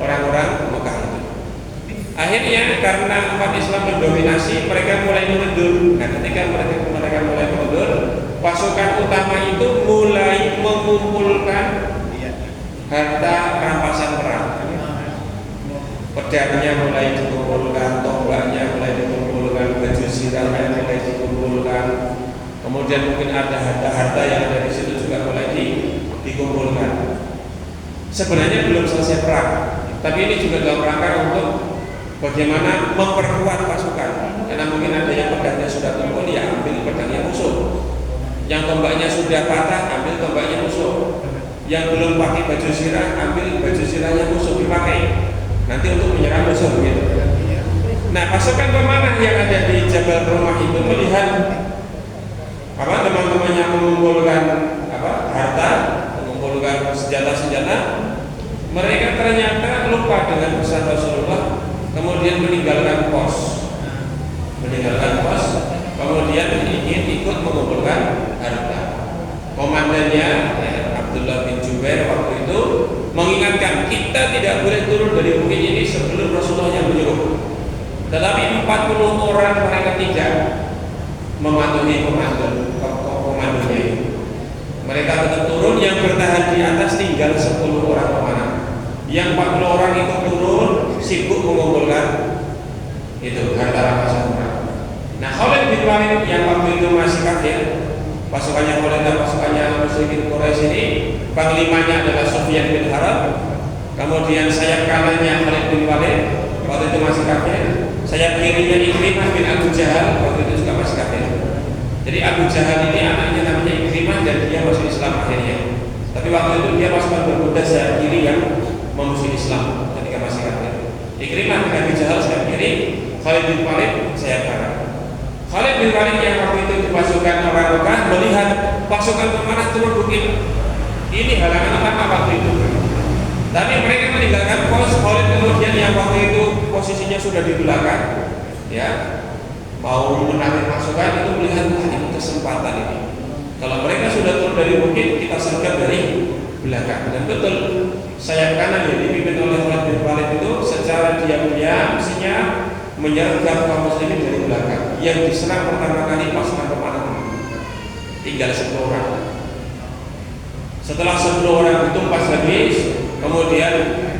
orang-orang Mekah itu. Akhirnya karena umat Islam mendominasi, mereka mulai mundur. Nah, ketika mereka mulai mundur, pasukan utama itu mulai mengumpulkan harta rampasan perang. Pedangnya mulai dikumpulkan, tombaknya mulai dikumpulkan, baju sirahnya mulai dikumpulkan. Kemudian mungkin ada harta-harta yang ada di situ juga mulai dikumpulkan. Sebenarnya belum selesai perang, tapi ini juga dalam rangka untuk bagaimana memperkuat pasukan. Karena mungkin ada yang pedangnya sudah tumpul, ya ambil pedangnya musuh. Yang tombaknya sudah patah, ambil tombaknya musuh. Yang belum pakai baju sirah, ambil baju sirahnya musuh dipakai. Nanti untuk menyerang musuh gitu. Nah, pasukan pemanah yang ada di Jabal Rumah itu melihat teman-temannya mengumpulkan harta, mengumpulkan senjata-senjata, mereka ternyata lupa dengan pesan Rasulullah, kemudian meninggalkan pos, kemudian ingin ikut mengumpulkan harta. Komandannya Abdullah bin Jubair waktu itu mengingatkan, kita tidak boleh turun dari bukit ini sebelum Rasulullah yang menyuruh. Tetapi 40 orang mereka tidak mematuhi komandonya itu. Mereka tetap turun, yang bertahan di atas tinggal 10 orang pemanah. Yang 40 orang itu turun, sibuk mengumpulkan itu harta rampasan perang. Nah, Khalid bin Walid yang waktu itu masih kafir, pasukannya Khalid dan pasukannya musyrikin Quraisy ini, panglimanya adalah Sufyan bin Harb, kemudian sayap kanannya Khalid bin Walid, waktu itu masih kafir, sayap kirinya Ikrimah bin Abu Jahal, waktu itu juga masih kafir. Jadi Abu Jahal ini anaknya namanya Ikrimah dan dia masuk Islam akhirnya. Tapi waktu itu dia pasukan berkuda sayap kiri yang memusuhi Islam ketika masih kafir. Ikrimah bin Abu Jahal sayap kiri, Khalid bin Walid sayap kanan. Khalid bin Walid yang waktu itu dipasukan orang Mekah melihat pasukan pemanah turun bukit. Ini halangan utama waktu itu. Tapi mereka meninggalkan pos. Khalid kemudian yang waktu itu posisinya sudah di belakang, ya, mau menarik pasukan itu melihat ini kesempatan ini. Kalau mereka sudah turun dari bukit, kita sergap dari belakang. Dan betul, sayap kanan yang dipimpin oleh Khalid bin Walid itu secara diam-diam siap menyergap kaum muslimin dari belakang. Yang diserang pertama kali pasukan pemanah, tinggal 10 orang. Setelah 10 orang ditumpas habis, kemudian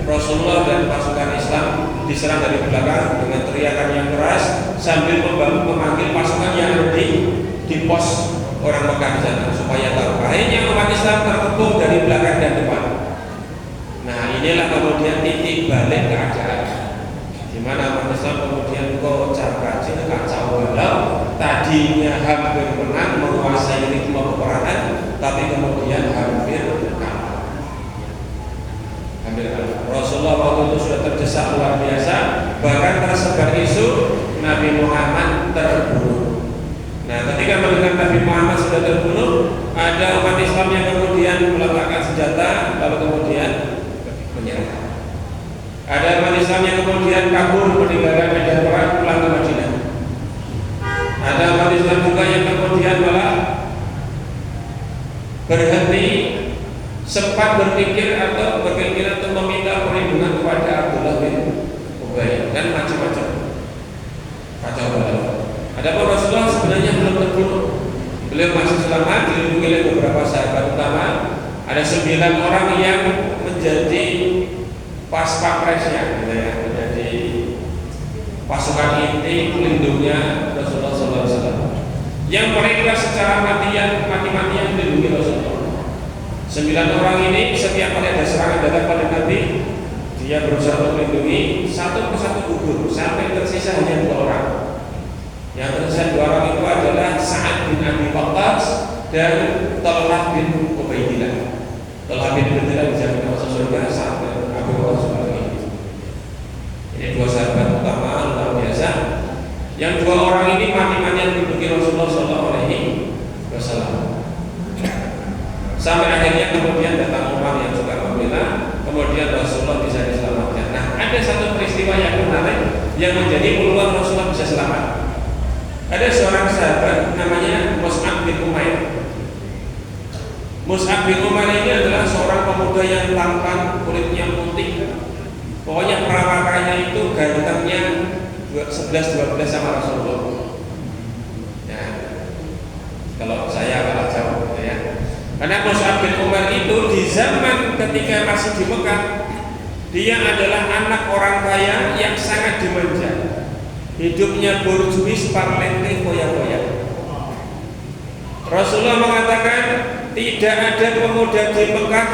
Rasulullah dan pasukan Islam diserang dari belakang dengan teriakan yang keras sambil memanggil pasukan yang ada di pos orang Mekah di sana supaya tahu. Akhirnya umat Islam terkepung dari belakang dan depan. Nah, inilah kemudian titik balik keadaan, di mana umat Islam kemudian kocak-kacir, kacau balau. Tadinya hampir menang, menguasai ritme peperangan, tapi kemudian hampir kalah. Rasulullah waktu itu sudah terdesak luar biasa, bahkan tersebar isu Nabi Muhammad terbunuh. Nah, ketika mendengar Nabi Muhammad sudah terbunuh, ada umat Islam yang kemudian meletakkan senjata, lalu kemudian menyerah. Ada umat Islam yang kemudian kabur meninggalkan medan perang, pulang ke Madinah. Ada umat Islam juga yang kemudian malah berhenti, sempat berpikir atau berkeinginan untuk meminta perlindungan kepada Abdullah bin Ubay dan macam-macam kacau balau. Adapun Rasulullah sebenarnya belum terbunuh, beliau masih selamat, dilindungi oleh beberapa sahabat utama. Ada 9 orang yang menjadi pas papresnya, gitu ya, menjadi pasukan inti pelindungnya Rasulullah SAW. yang mereka secara mati-matian melindungi Rasulullah. 9 orang ini setiap kali ada serangan datang pada Nabi, dia berusaha untuk melindungi satu persatu gugur sampai tersisa hanya 2 orang. Yang tersisa 2 orang itu adalah Sa'ad bin Abi Waqqas dan Talhah bin Ubaidillah. Talhah bin Ubaidillah dijamin masuk surga, Sa'ad bin Abi Waqqas surga. Ini 2 sahabat utama luar biasa. Yang 2 orang ini mati-matian melindungi Rasulullah SAW. Sampai akhirnya kemudian datang Umar yang juga membela, kemudian Rasulullah bisa diselamatkan. Nah, ada satu peristiwa yang menarik yang menjadi peluang Rasulullah bisa selamat. Ada seorang sahabat namanya Mus'ab bin Umair. Mus'ab bin Umair ini adalah seorang pemuda yang tampan, kulitnya putih. Pokoknya perawakannya itu gantengnya 11-12 sama Rasulullah. Ya, kalau saya kalah jauh, gitu ya. Karena Mus'ab bin Umar itu di zaman ketika masih di Mekah, dia adalah anak orang kaya yang sangat dimanja. Hidupnya borjuis, parlente, foya-foya. Rasulullah mengatakan tidak ada pemuda di Mekah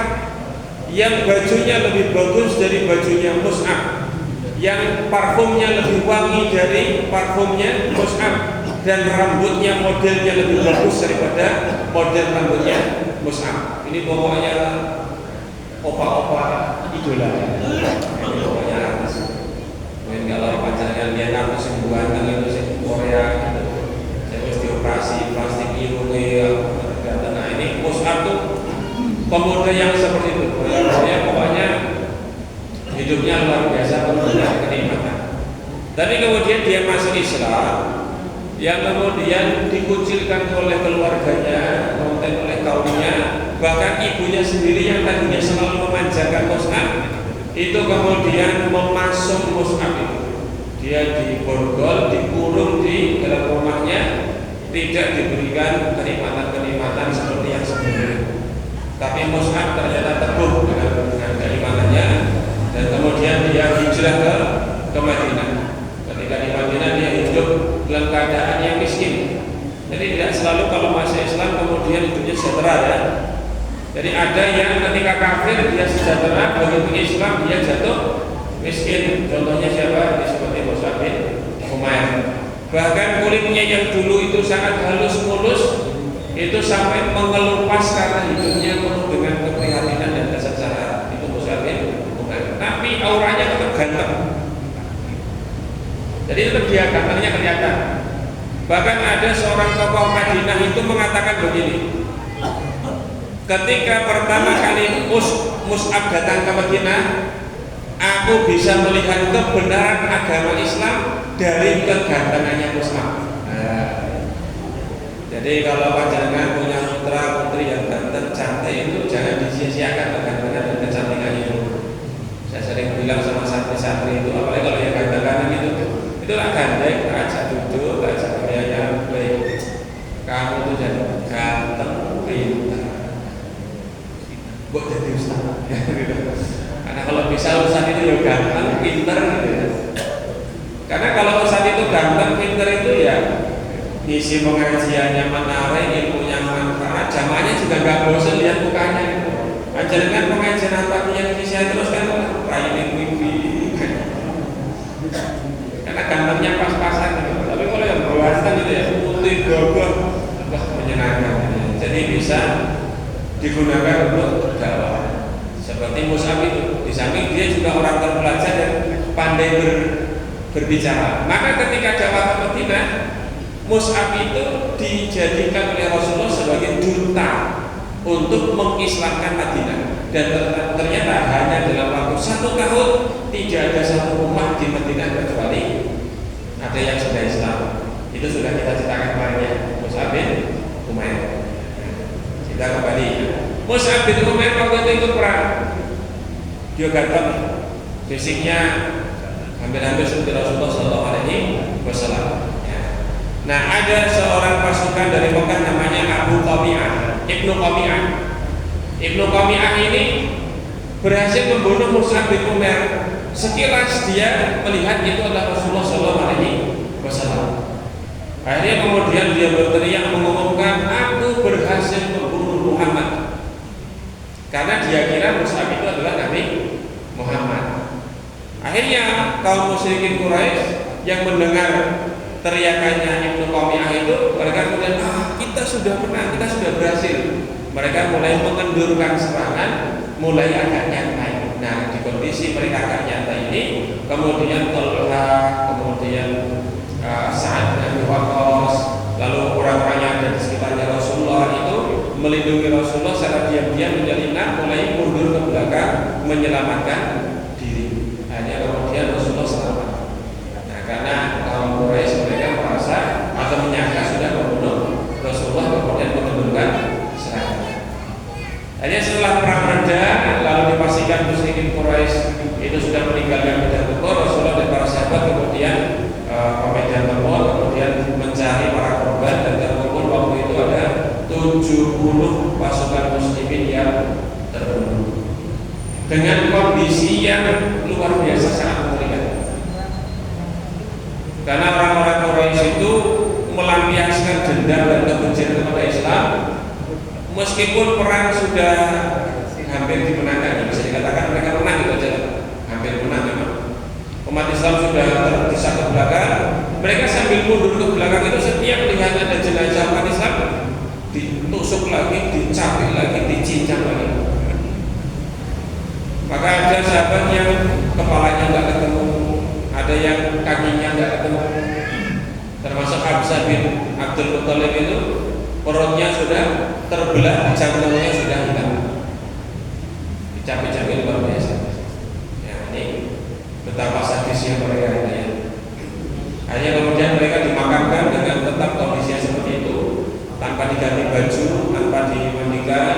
yang bajunya lebih bagus dari bajunya Mus'ab, yang parfumnya lebih wangi dari parfumnya Mus'ab, dan rambutnya modelnya lebih bagus daripada model rambutnya Mus'ab. Ini pokoknya opa-opa idola. Ini pokoknya artis. Mungkin kalau pacarnya lihat artis yang ganteng itu sih Korea gitu. Saya harus dioperasi plastik hidungnya. Nah, ini Mus'ab tuh pemuda yang seperti itu. Pokoknya hidupnya luar biasa, penuh dengan kenikmatan. Tapi kemudian dia masuk Islam, yang kemudian dikucilkan oleh keluarganya, oleh kaumnya, bahkan ibunya sendiri yang tadinya selalu memanjakan Mus'ab, itu kemudian memasuk Mus'ab itu. Dia diborgol, dikurung di dalam rumahnya, tidak diberikan kenikmatan-kenikmatan seperti yang sebelumnya. Tapi Mus'ab ternyata teguh dengan keimanannya, dan kemudian dia hijrah ke Madinah. Ketika di Madinah dia hidup dalam keadaan yang miskin. Jadi tidak selalu kalau masuk Islam kemudian hidupnya sejahtera ya. Jadi ada yang ketika kafir dia sejahtera, begitu Islam dia jatuh miskin. Contohnya siapa? Seperti Mus'ab bin Umair. Bahkan kulitnya yang dulu itu sangat halus mulus, itu sampai mengelupas karena hidupnya penuh dengan keprihatinan dan kesengsaraan. Itu Mus'ab bin Umair. Tapi auranya tetap ganteng. Jadi tetap dia gantengnya kelihatan. Bahkan ada seorang tokoh Madinah itu mengatakan begini, ketika pertama kali Mus'ab datang ke Madinah, aku bisa melihat kebenaran agama Islam dari kegantengannya Mus'ab. Jadi kalau panjenengan punya putra putri yang ganteng cantik itu jangan disia-siakan kegantengan dan kecantikannya itu. Saya sering bilang sama santri-santri itu, apalagi kalau yang ganteng-ganteng itu lah gandeng, ajak duduk, ajak gayanya baik. Kamu tuh jadi ganteng, pintar. Buat jadi ustaz. Karena kalau bisa ustaz itu ya ganteng, pintar gitu ya. Karena kalau ustaz itu ganteng, pintar itu ya isi pengajiannya menarik, ilmunya manfaat, jamaahnya juga nggak bosan lihat mukanya. Ajarkan pengajian apa yang bisa terus kan rayu mimpi. Karena gantengnya pas-pasan gitu. Tapi kalau yang berwarna gitu ya putih gagah, wah menyenangkan. Jadi bisa digunakan untuk dakwah. Seperti Mus'ab itu, di samping dia juga orang terpelajar dan pandai berbicara. Maka ketika dakwah ke Madinah, Mus'ab itu dijadikan oleh Rasulullah sebagai duta untuk mengislamkan Madinah. Dan ternyata hanya dalam waktu 1 tahun tidak ada satu umat di Madinah kecuali ada yang sudah Islam. Itu sudah kita ceritakan kemarin ya, Mus'ab bin Umair. Kita kembali. Mus'ab bin Umair waktu itu ikut perang. Dia ganteng, fisiknya hampir-hampir seperti Rasulullah SAW. Nah, ada seorang pasukan dari Mekah namanya Abu Qami'ah, Ibnu Qami'ah. Ibnu Qami'ah ini berhasil membunuh Mus'ab bin Umair. Sekilas dia melihat itu adalah Rasulullah SAW. Akhirnya kemudian dia berteriak mengumumkan, aku berhasil membunuh Muhammad. Karena dia kira Mus'ab itu adalah Nabi Muhammad. Akhirnya kaum musyrikin Quraisy yang mendengar teriakannya Ibnu Qami'ah itu, mereka kemudian, kita sudah menang, kita sudah berhasil. Mereka mulai mengendurkan serangan, mulai agak nyantai. Nah, di kondisi mereka agak nyantai ini, kemudian Talha, kemudian Sa'ad bin Abi Waqqas, lalu orang-orang yang ada di sekitarnya Rasulullah itu melindungi Rasulullah secara diam-diam menyelinap, mulai mundur ke belakang menyelamatkan diri. Hanya kemudian Rasulullah selamat. Nah, karena kaum Quraisy mereka merasa atau menyangka sudah membunuh Rasulullah, kemudian menundukkan serangan. Hanya setelah perang reda, lalu dipastikan musyrikin Quraisy itu sudah meninggalkan medan tempur, Rasulullah dan para sahabat kemudian ke medan tempur, kemudian mencari para korban, dan terkumpul waktu itu ada 70 pasukan muslimin yang terbunuh dengan kondisi yang luar biasa sangat mengerikan. Karena orang-orang Quraisy itu melampiaskan dendam dan kebencian kepada Islam, meskipun perang sudah hampir dimenangkan, bisa dikatakan mereka menang gitu aja, hampir menang memang. Umat Islam sudah terdesak ke belakang, mereka sambil mundur ke belakang itu setiap melihat ada jenazah umat Islam ditusuk lagi, dicapik lagi, dicincang lagi. Maka ada sahabat yang kepalanya nggak ketemu, ada yang kakinya nggak ketemu, termasuk Hamzah bin Abdul Muthalib itu perutnya sudah terbelah, jantungnya sudah hilang, dicapik-capik luar biasa. Ya, ini betapa sadisnya mereka ini. Hanya kemudian mereka dimakamkan dengan tetap kondisinya seperti itu, tanpa diganti baju, tanpa dimandikan,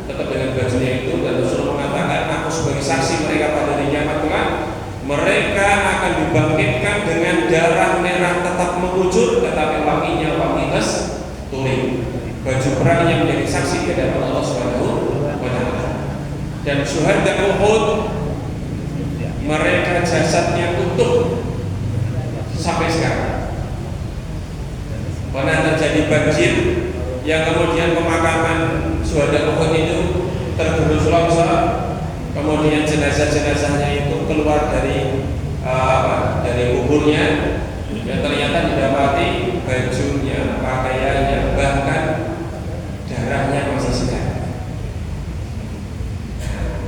tetap dengan bajunya itu. Dan Rasulullah mengatakan, aku sebagai saksi mereka pada hari kiamat kelak, mereka akan dibangkitkan dengan darah merah tetap mengucur, tetapi wanginya wangi kasturi. Baju perang yang menjadi saksi di hadapan Allah Subhanahu wa Ta'ala. Dan syuhada Uhud, mereka jasadnya utuh sampai sekarang. Pernah terjadi banjir yang kemudian pemakaman syuhada Uhud itu tergerus longsor, kemudian jenazah-jenazahnya itu keluar dari kuburnya, dan ternyata didapati bajunya, pakaiannya, bahkan darahnya masih segar.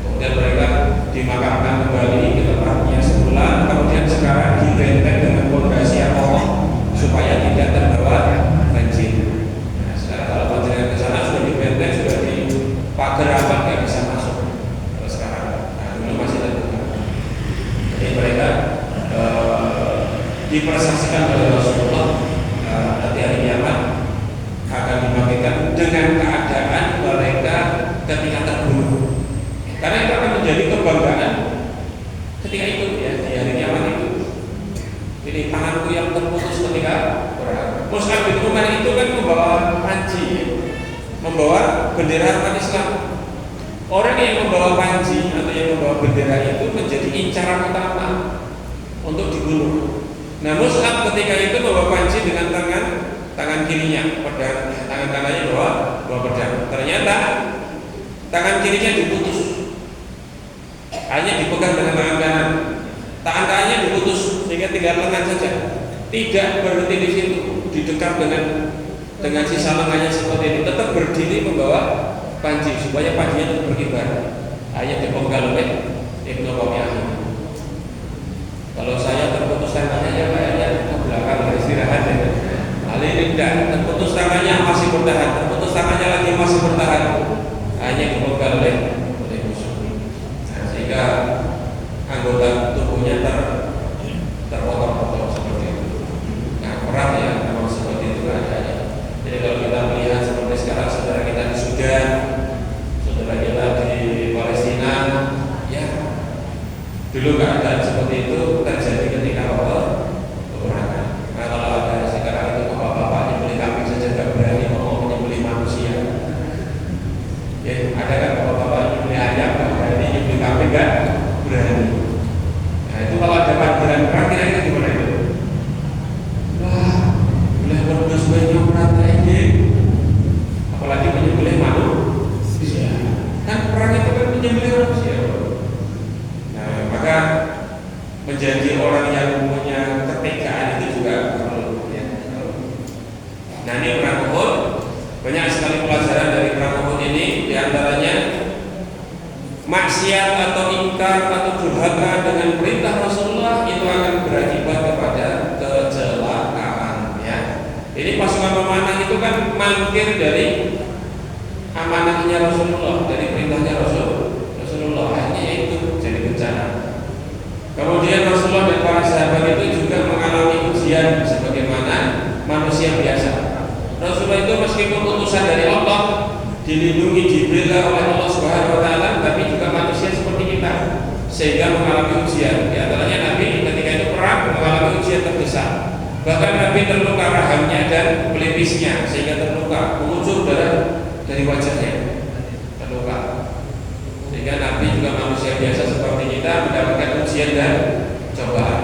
Kemudian mereka dimakamkan kembali ke tempatnya semula, kemudian sekarang dibenteng dengan fondasi yang kokoh supaya tidak terbawa banjir. Nah, sekarang kalau banjir ke sana sudah dibenteng, sudah di pagar rapat nggak bisa masuk. Kalau sekarang, dulu masih terbuka. Jadi mereka dipersaksikan oleh Rasulullah nanti hari kiamat akan dibangkitkan dengan keadaan mereka ketika terbunuh. Karena itu akan menjadi kebanggaan ketika itu, ya, di hari kiamat itu. Jadi tanganku yang terputus ketika berang. Mus'ab bin Umar itu kan membawa panji, membawa bendera umat Islam. Orang yang membawa panji atau yang membawa bendera itu menjadi incaran utama untuk dibunuh. Nah, Mus'ab ketika itu membawa panji dengan tangan kirinya, pedang, tangan kanannya bawa pedang. Ternyata tangan kirinya diputus, hanya dipegang dengan tangan kanan. Tangan kanannya diputus sehingga tinggal lengan saja. Tidak berhenti di situ, didekap dengan sisa lengannya seperti itu, tetap berdiri membawa panji supaya panjinya tetap berkibar. Hanya dipenggal oleh Ibnu Qami'ah. Kalau saya terputus tangannya, ya kayaknya ke belakang istirahat ya. Kali ini tidak, terputus tangannya masih bertahan, terputus tangannya lagi masih bertahan, hanya dipenggal oleh musuh. Nah, sehingga anggota tubuhnya terpotong-potong seperti itu. Nah, perang ya memang seperti itu adanya. Jadi kalau kita melihat seperti sekarang saudara kita di Sudan, saudara kita di Palestina, ya dulu keadaan seperti itu terjadi ketika peperangan. Nah, kalau ada sekarang itu bapak-bapak nyembelih kambing saja tidak berani mau menyembelih manusia. Ya, ada kan bapak-bapak nyembelih ayam tidak berani, nyembelih kambing tidak berani. Nah, itu kalau ada panggilan perang kira-kira gimana itu? Wah, boleh pilih manusia. Nah, maka menjadi orang yang punya ketegaan itu juga perlu ya. Nah, ini perang Uhud, banyak sekali pelajaran dari perang Uhud ini, diantaranya maksiat atau ingkar atau durhaka dengan perintah Rasulullah itu akan berakibat kepada kecelakaan ya. Ini pasukan pemanah itu kan mangkir dari amanahnya Rasulullah, dari perintahnya Rasulullah, akhirnya itu jadi bencana. Kemudian Rasulullah dan para sahabat itu juga mengalami ujian sebagaimana manusia biasa. Rasulullah itu meskipun utusan dari Allah, dilindungi, dibela oleh Allah Subhanahu wa taala, tapi juga manusia seperti kita, sehingga mengalami ujian. Di antaranya Nabi ketika itu perang mengalami ujian terbesar. Bahkan Nabi terluka rahangnya dan pelipisnya, sehingga terluka, mengucur darah dari wajahnya, terluka. Sehingga Nabi juga manusia biasa seperti kita mendapatkan ujian dan cobaan.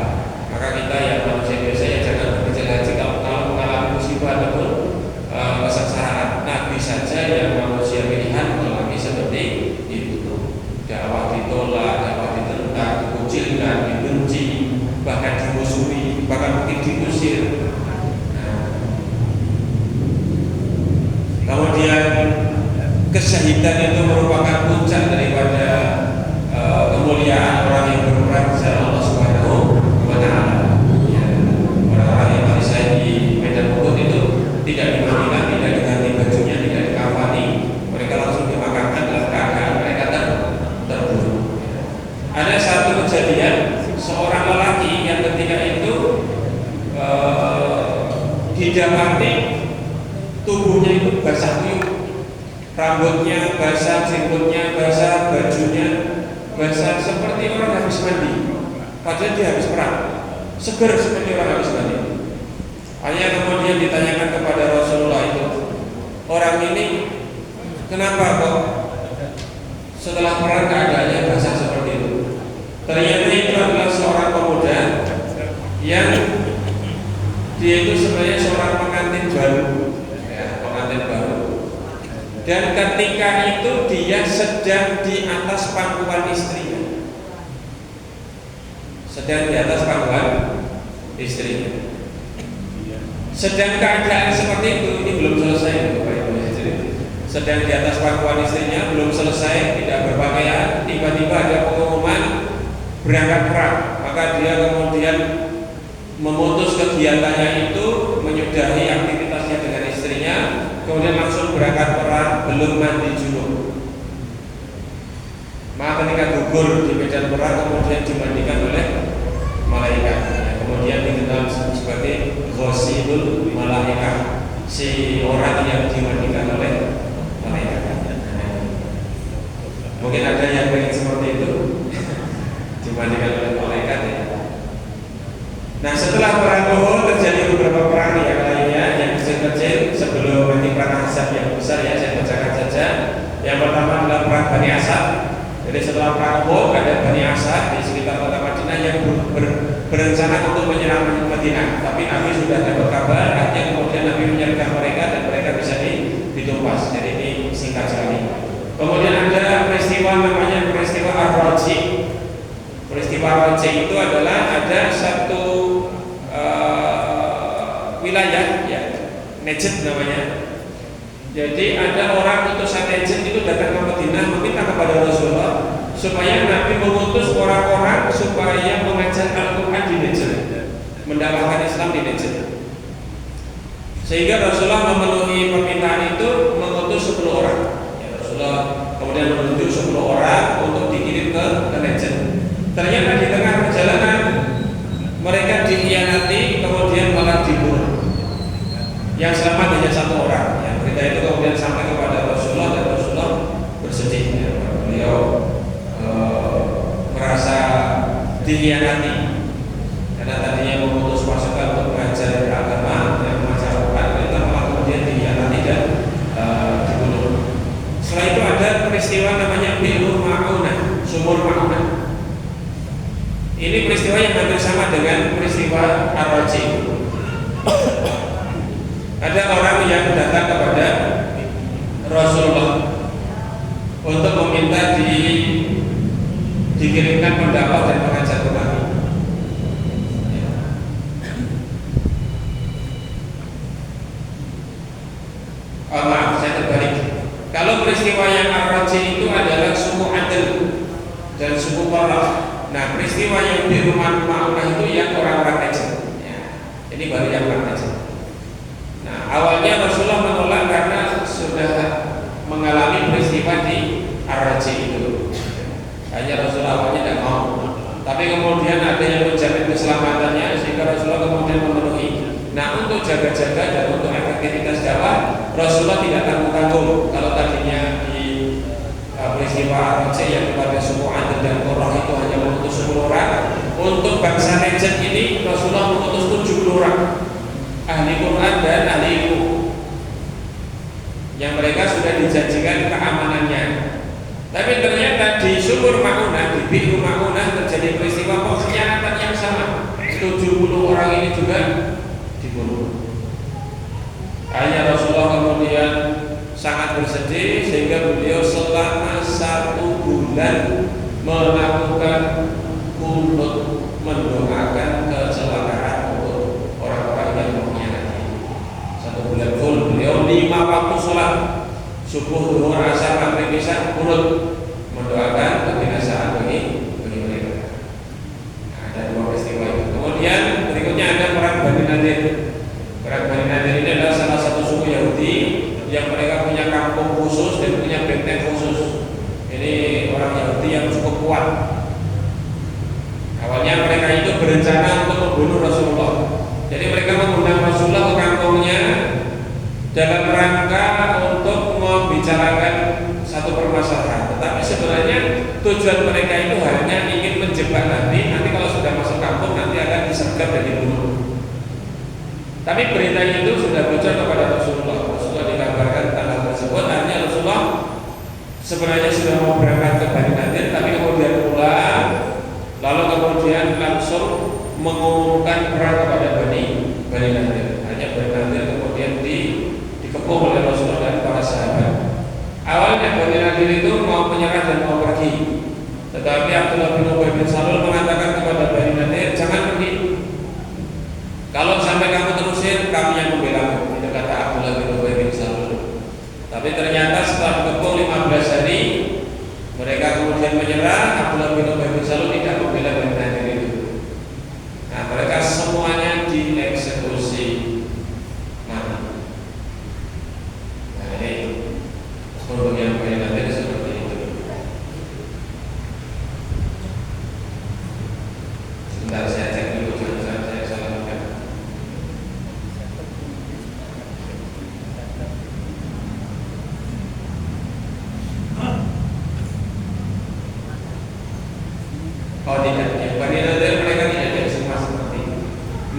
Maka kita yang manusia biasa ya jangan berkecil hati kalau mengalami musibah ataupun kesengsaraan. Nabi saja yang manusia pilihan mengalami seperti itu. Dakwah ditolak, dakwah ditentang, dikucilkan, dibenci, bahkan dimusuhi, bahkan mungkin diusir. Kemudian kesyahidan itu merupakan puncak daripada kemuliaan orang yang berperang secara Allah Subhanahu wa taala. Ya, orang-orang yang mati syahid di medan Uhud itu tidak dimandikan, tidak diganti bajunya, tidak dikafani, mereka langsung dimakamkan dalam keadaan mereka terbunuh. Ada satu kejadian seorang lelaki yang ketika itu didapati tubuhnya itu basah kuyup, rambutnya basah, jenggotnya basah, bajunya basah, seperti orang habis mandi. Padahal dia habis perang, seger seperti orang habis mandi. Hanya kemudian ditanyakan kepada Rasulullah itu, orang ini kenapa kok setelah perang keadaannya basah seperti itu? Ternyata itu adalah seorang pemuda yang dia itu sebenarnya seorang pengantin baru. Dan ketika itu dia sedang di atas pangkuan istrinya, sedang di atas pangkuan istrinya. Sedang keadaan seperti itu, ini belum selesai, sedang di atas pangkuan istrinya, belum selesai, tidak berpakaian, tiba-tiba ada pengumuman berangkat perang. Maka dia kemudian memutus kegiatannya itu, menyudahi aktivitasnya dengan istrinya, kemudian langsung berangkat perang, belum mandi junub. Maka ketika gugur di medan perang, kemudian dimandikan oleh malaikat. Kemudian dikenal sebagai ghasilul malaikat, si orang yang dimandikan oleh malaikat. Mungkin ada yang pengen seperti itu, dimandikan oleh malaikat ya. Nah, setelah perang Uhud terjadi beberapa perang yang lainnya yang kecil-kecil sebelum nanti perang Ahzab yang besar ya, saya bacakan saja. Yang pertama adalah perang Bani Asad. Jadi setelah perang Uhud ada Bani Asad di sekitar kota Madinah yang berencana untuk menyerang Madinah, tapi Nabi sudah dapat kabar, akhirnya kemudian Nabi menyergap mereka dan mereka bisa ditumpas. Jadi ini singkat sekali. Kemudian ada peristiwa namanya peristiwa Ar-Raji. Peristiwa Raji itu adalah ada satu wilayah ya, Najd namanya. Jadi ada orang utusan Najd itu datang ke Madinah meminta kepada Rasulullah supaya Nabi mengutus orang-orang supaya mengajar Al-Quran di Najd, mendakwahkan Islam di Najd. Sehingga Rasulullah memenuhi permintaan itu, mengutus 10 orang. Ya, Rasulullah kemudian menunjuk 10 orang untuk dikirim ke Najd. Ternyata di tengah perjalanan mereka dikhianati, kemudian malah dibunuh. Yang selamat hanya 1 orang. Yang berita itu kemudian sampai kepada Rasulullah dan Rasulullah bersedih. Ya, beliau merasa dikhianati karena tadinya memutus pasukan untuk mengajar agama yang mengajarkan, ternyata malah kemudian dikhianati dan dibunuh. Setelah itu ada peristiwa namanya Bi'ru Ma'unah, sumur Ma'unah. Ini peristiwa yang hampir sama dengan peristiwa Ar-Raji. Ada orang yang datang kepada Rasulullah untuk meminta dikirimkan pendakwah dan pengajar Quran. Oh maaf, saya terbalik. Kalau peristiwa yang Ar-Raji itu adalah suku Adil dan suku Qarah. Nah, peristiwa yang di rumah Ma'unah itu yang orang-orang Najd. Ya, ini baru yang orang Najd. Nah, awalnya Rasulullah menolak karena sudah mengalami peristiwa di Ar-Raji itu. Hanya Rasulullah awalnya tidak mau. Tapi kemudian ada yang menjamin keselamatannya sehingga Rasulullah kemudian memenuhi. Nah, untuk jaga-jaga dan untuk efektivitas dakwah, Rasulullah tidak tanggung-tanggung. Kalau tadinya di peristiwa Ar-Raji yang kepada suku Adil dan Qurrah itu hanya mengutus 10 orang, untuk bangsa Najd ini Rasulullah mengutus 70 orang ahli Quran dan ahli ilmu yang mereka sudah dijanjikan keamanannya. Tapi ternyata di Sumur Ma'unah, di Bi'ru Ma'unah terjadi peristiwa pengkhianatan yang sama. 70 orang ini juga dibunuh. Hanya Rasulullah kemudian sangat bersedih sehingga beliau selama 1 bulan melakukan kunut mendoakan kecelakaan untuk orang-orang yang mengkhianati. 1 bulan full beliau 5 waktu sholat subuh, zuhur, asar, maghrib, isya kunut mendoakan kebinasaan bagi mereka. Nah, ada 2 peristiwa itu. Kemudian berikutnya ada perang Bani Nadir. Perang Bani Nadir ini adalah salah satu suku Yahudi yang mereka punya kampung khusus dan punya benteng khusus. Ini orang Yahudi yang cukup kuat. Awalnya mereka itu berencana untuk membunuh Rasulullah. Jadi mereka mengundang Rasulullah ke kampungnya dalam rangka untuk membicarakan satu permasalahan. Tetapi sebenarnya tujuan mereka itu hanya ingin menjebak Nabi. Nanti kalau sudah masuk kampung nanti akan disergap dan dibunuh. Tapi berita itu sudah bocor kepada Rasulullah. Rasulullah dikabarkan tanggal tersebut. Artinya Rasulullah sebenarnya sudah mau berangkat ke Bani Nadir, tapi kemudian pulang, lalu kemudian langsung mengumumkan perang kepada Bani Nadir. Hanya Bani Nadir kemudian dikepung oleh Rasulullah dan para sahabat. Awalnya Bani Nadir itu mau menyerah dan mau pergi, tetapi Abdullah bin Ubay bin Salul mengatakan kepada Bani Nadir, jangan pergi. Kalau sampai kamu terusir, kami yang membela. Itu kata Abdullah bin Ubay bin Salul. Tapi ternyata setelah dikepung 15 hari, mereka kemudian menyerah. Abdullah bin Ubay bin Salul tidak membela Bani Nadir itu. Nah, mereka semuanya dieksekusi mati. Nah, ini untungnya Bani Nadir seperti itu. Sebentar saya cek dulu, jangan saya salah ingat. Oh tidak, yang Bani Nadir mereka tidak dieksekusi seperti itu.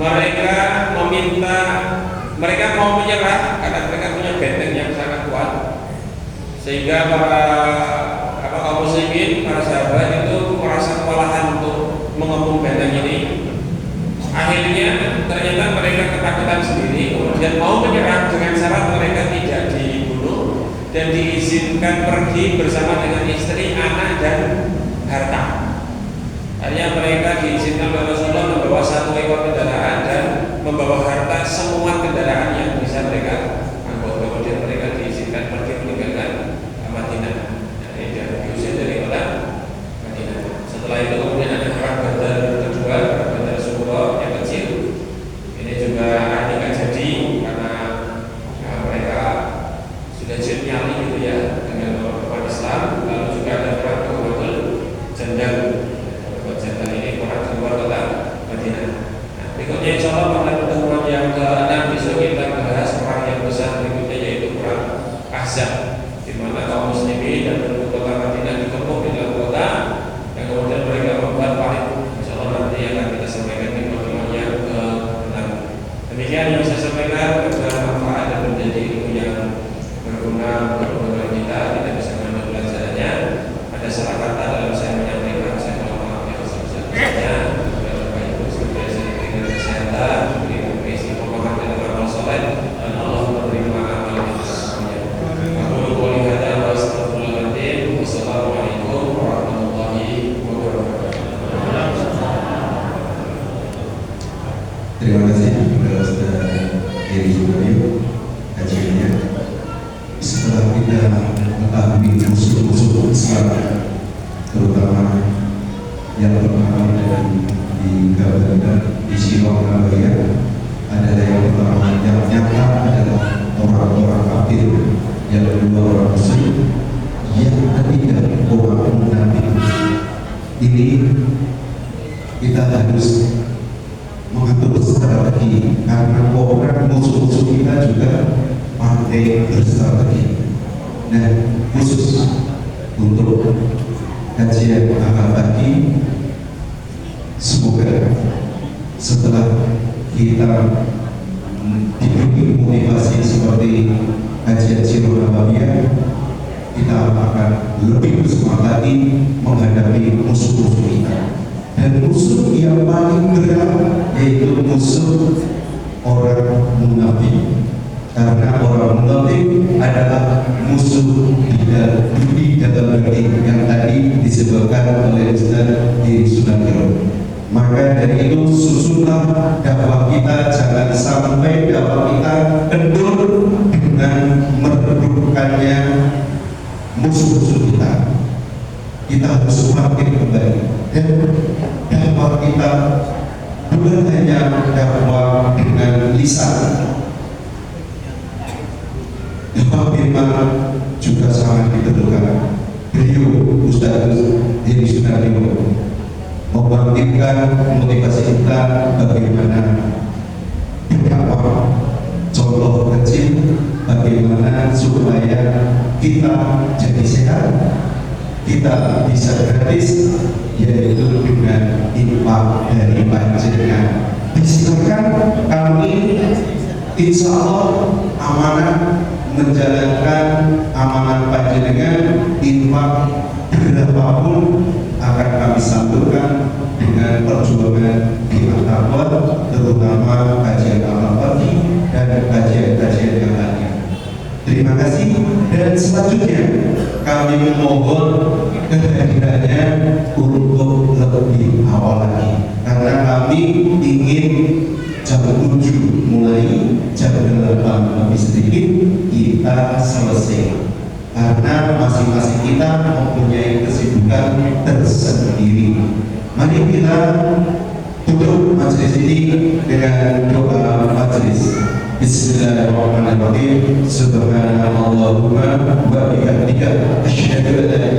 Mereka meminta, mereka mau menyerah karena mereka punya benteng yang sangat kuat, sehingga para kaum muslimin, para sahabat itu merasa kewalahan untuk mengepung benteng ini. Akhirnya ternyata mereka ketakutan sendiri, kemudian mau menyerah dengan syarat mereka tidak dibunuh dan diizinkan pergi bersama dengan istri, anak dan harta. Hanya mereka diizinkan oleh Rasulullah membawa 1 ekor kendaraan dan membawa harta semua kendaraan yang bisa mereka angkut. Kemudian mereka diizinkan pergi meninggalkan Madinah. Jadi diusir dari kota Madinah. Setelah itu kemudian ada perang Badar kedua, perang Badar Sughra yang kecil. Ini juga tidak jadi karena mereka sudah nyali gitu ya dengan orang Islam. Lalu juga ada perang Uhud Jandal. Jandal ini perang keluar kota Madinah. Nah, berikutnya insya Allah pada pertemuan yang ke-6 besok kita bahas perang yang yang pertama di gambarkan di Surabaya adalah yang pertama yang nyata adalah orang-orang kafir, yang kedua orang muslim, yang ketiga orang munafik. Ini kita harus mengatur strategi karena orang musuh-musuh kita juga pandai berstrategi. Nah, khusus untuk kajian akal bagi, semoga setelah kita diberi motivasi seperti kajian Sirah Nabawiyah, kita akan lebih bersemangat menghadapi musuh-musuh kita. Dan musuh yang paling berat yaitu musuh orang munafik. Karena orang munafik adalah musuh di dalam daging yang tadi disebutkan oleh Ustaz di Sunatiro. Maka dari itu susunlah dakwah kita, jangan sampai dakwah kita kendur dengan meredupkannya musuh-musuh kita. Kita harus semakin kembali, dan dakwah kita bukan hanya dakwah dengan lisan. Dakwah firman juga sangat diperlukan. Beliau Ustaz Heri Sunaryo membangkitkan motivasi kita bagaimana berdakwah, contoh kecil bagaimana supaya kita jadi sehat, kita bisa gratis, yaitu dengan infak dari panjenengan. Disilakan kami insya Allah amanah menjalankan amanah panjenengan, infak berapapun akan kami salurkan dengan perjuangan di Al-Taqwa, terutama kajian Al-Fatih dan kajian-kajian yang lainnya. Terima kasih, dan selanjutnya kami memohon kehadirannya untuk lebih awal lagi, karena kami ingin jam 7 mulai, jam 8 lebih sedikit kita selesai, karena masing-masing kita mempunyai kesibukan tersendiri. Mari kita tutup majelis ini dengan doa majelis. Bismillahirrahmanirrahim. Subhanallahumma wa bihamdika asyhadu an la